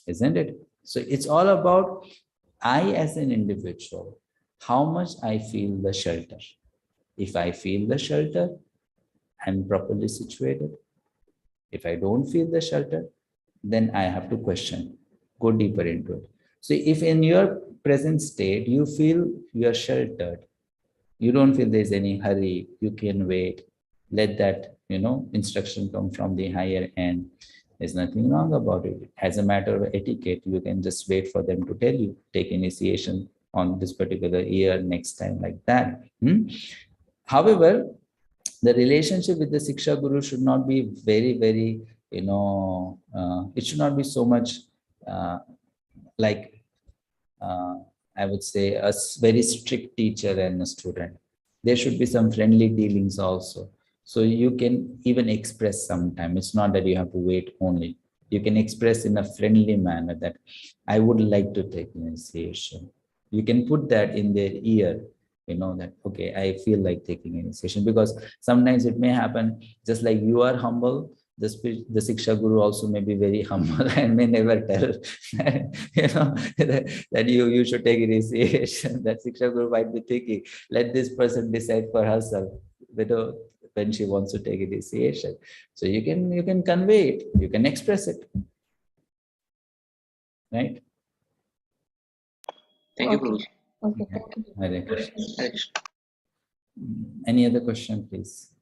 isn't it? So it's all about I as an individual, how much I feel the shelter. If I feel the shelter, I'm properly situated. If I don't feel the shelter, then I have to question, go deeper into it. So if in your present state, you feel you are sheltered, you don't feel there's any hurry, you can wait, let that, instruction come from the higher end. There's nothing wrong about it. As a matter of etiquette, you can just wait for them to tell you, take initiation on this particular year, next time, like that. However, the relationship with the Siksha Guru should not be very, very, it should not be so much like, I would say, a very strict teacher and a student. There should be some friendly dealings also. So you can even express sometime. It's not that you have to wait only. You can express in a friendly manner that I would like to take initiation. You can put that in their ear, that, okay, I feel like taking initiation, because sometimes it may happen, just like you are humble, the Siksha Guru also may be very humble and may never tell that you should take initiation. That Siksha Guru might be thinking, let this person decide for herself when she wants to take initiation. So you can convey it, you can express it, right? Thank you, Prabhuji. Okay, thank you. Hare Krishna. Hare Krishna. Any other question, please?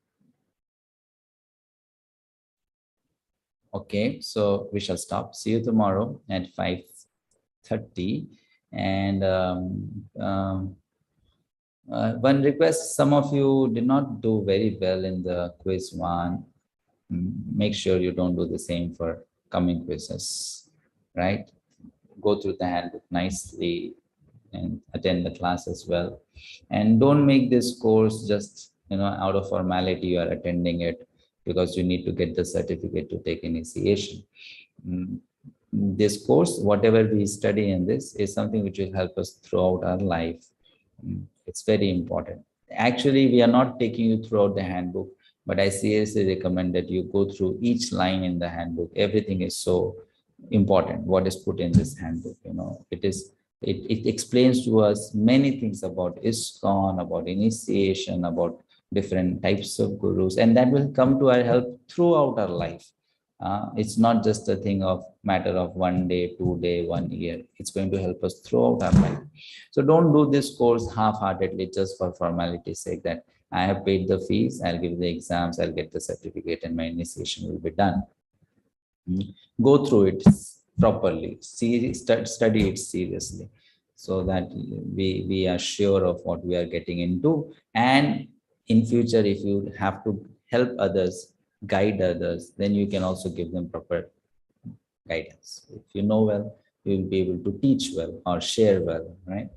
Okay, so we shall stop. See you tomorrow at 5:30. And one request, some of you did not do very well in the quiz one. Make sure you don't do the same for coming quizzes, right? Go through the handbook nicely and attend the class as well. And don't make this course just, out of formality, you are attending it because you need to get the certificate to take initiation. This course, whatever we study in this, is something which will help us throughout our life. It's very important. Actually, we are not taking you throughout the handbook, but I seriously recommend that you go through each line in the handbook. Everything is so important. What is put in this handbook, it explains to us many things about ISKCON, about initiation, about different types of gurus, and that will come to our help throughout our life. It's not just a thing of matter of 1 day, 2 day, 1 year. It's going to help us throughout our life. So don't do this course half-heartedly just for formality's sake, that I have paid the fees, I'll give the exams, I'll get the certificate, and my initiation will be done. Go through it properly, study it seriously, so that we are sure of what we are getting into. And in future, if you have to help others, guide others, then you can also give them proper guidance. If you know well, you will be able to teach well or share well, right?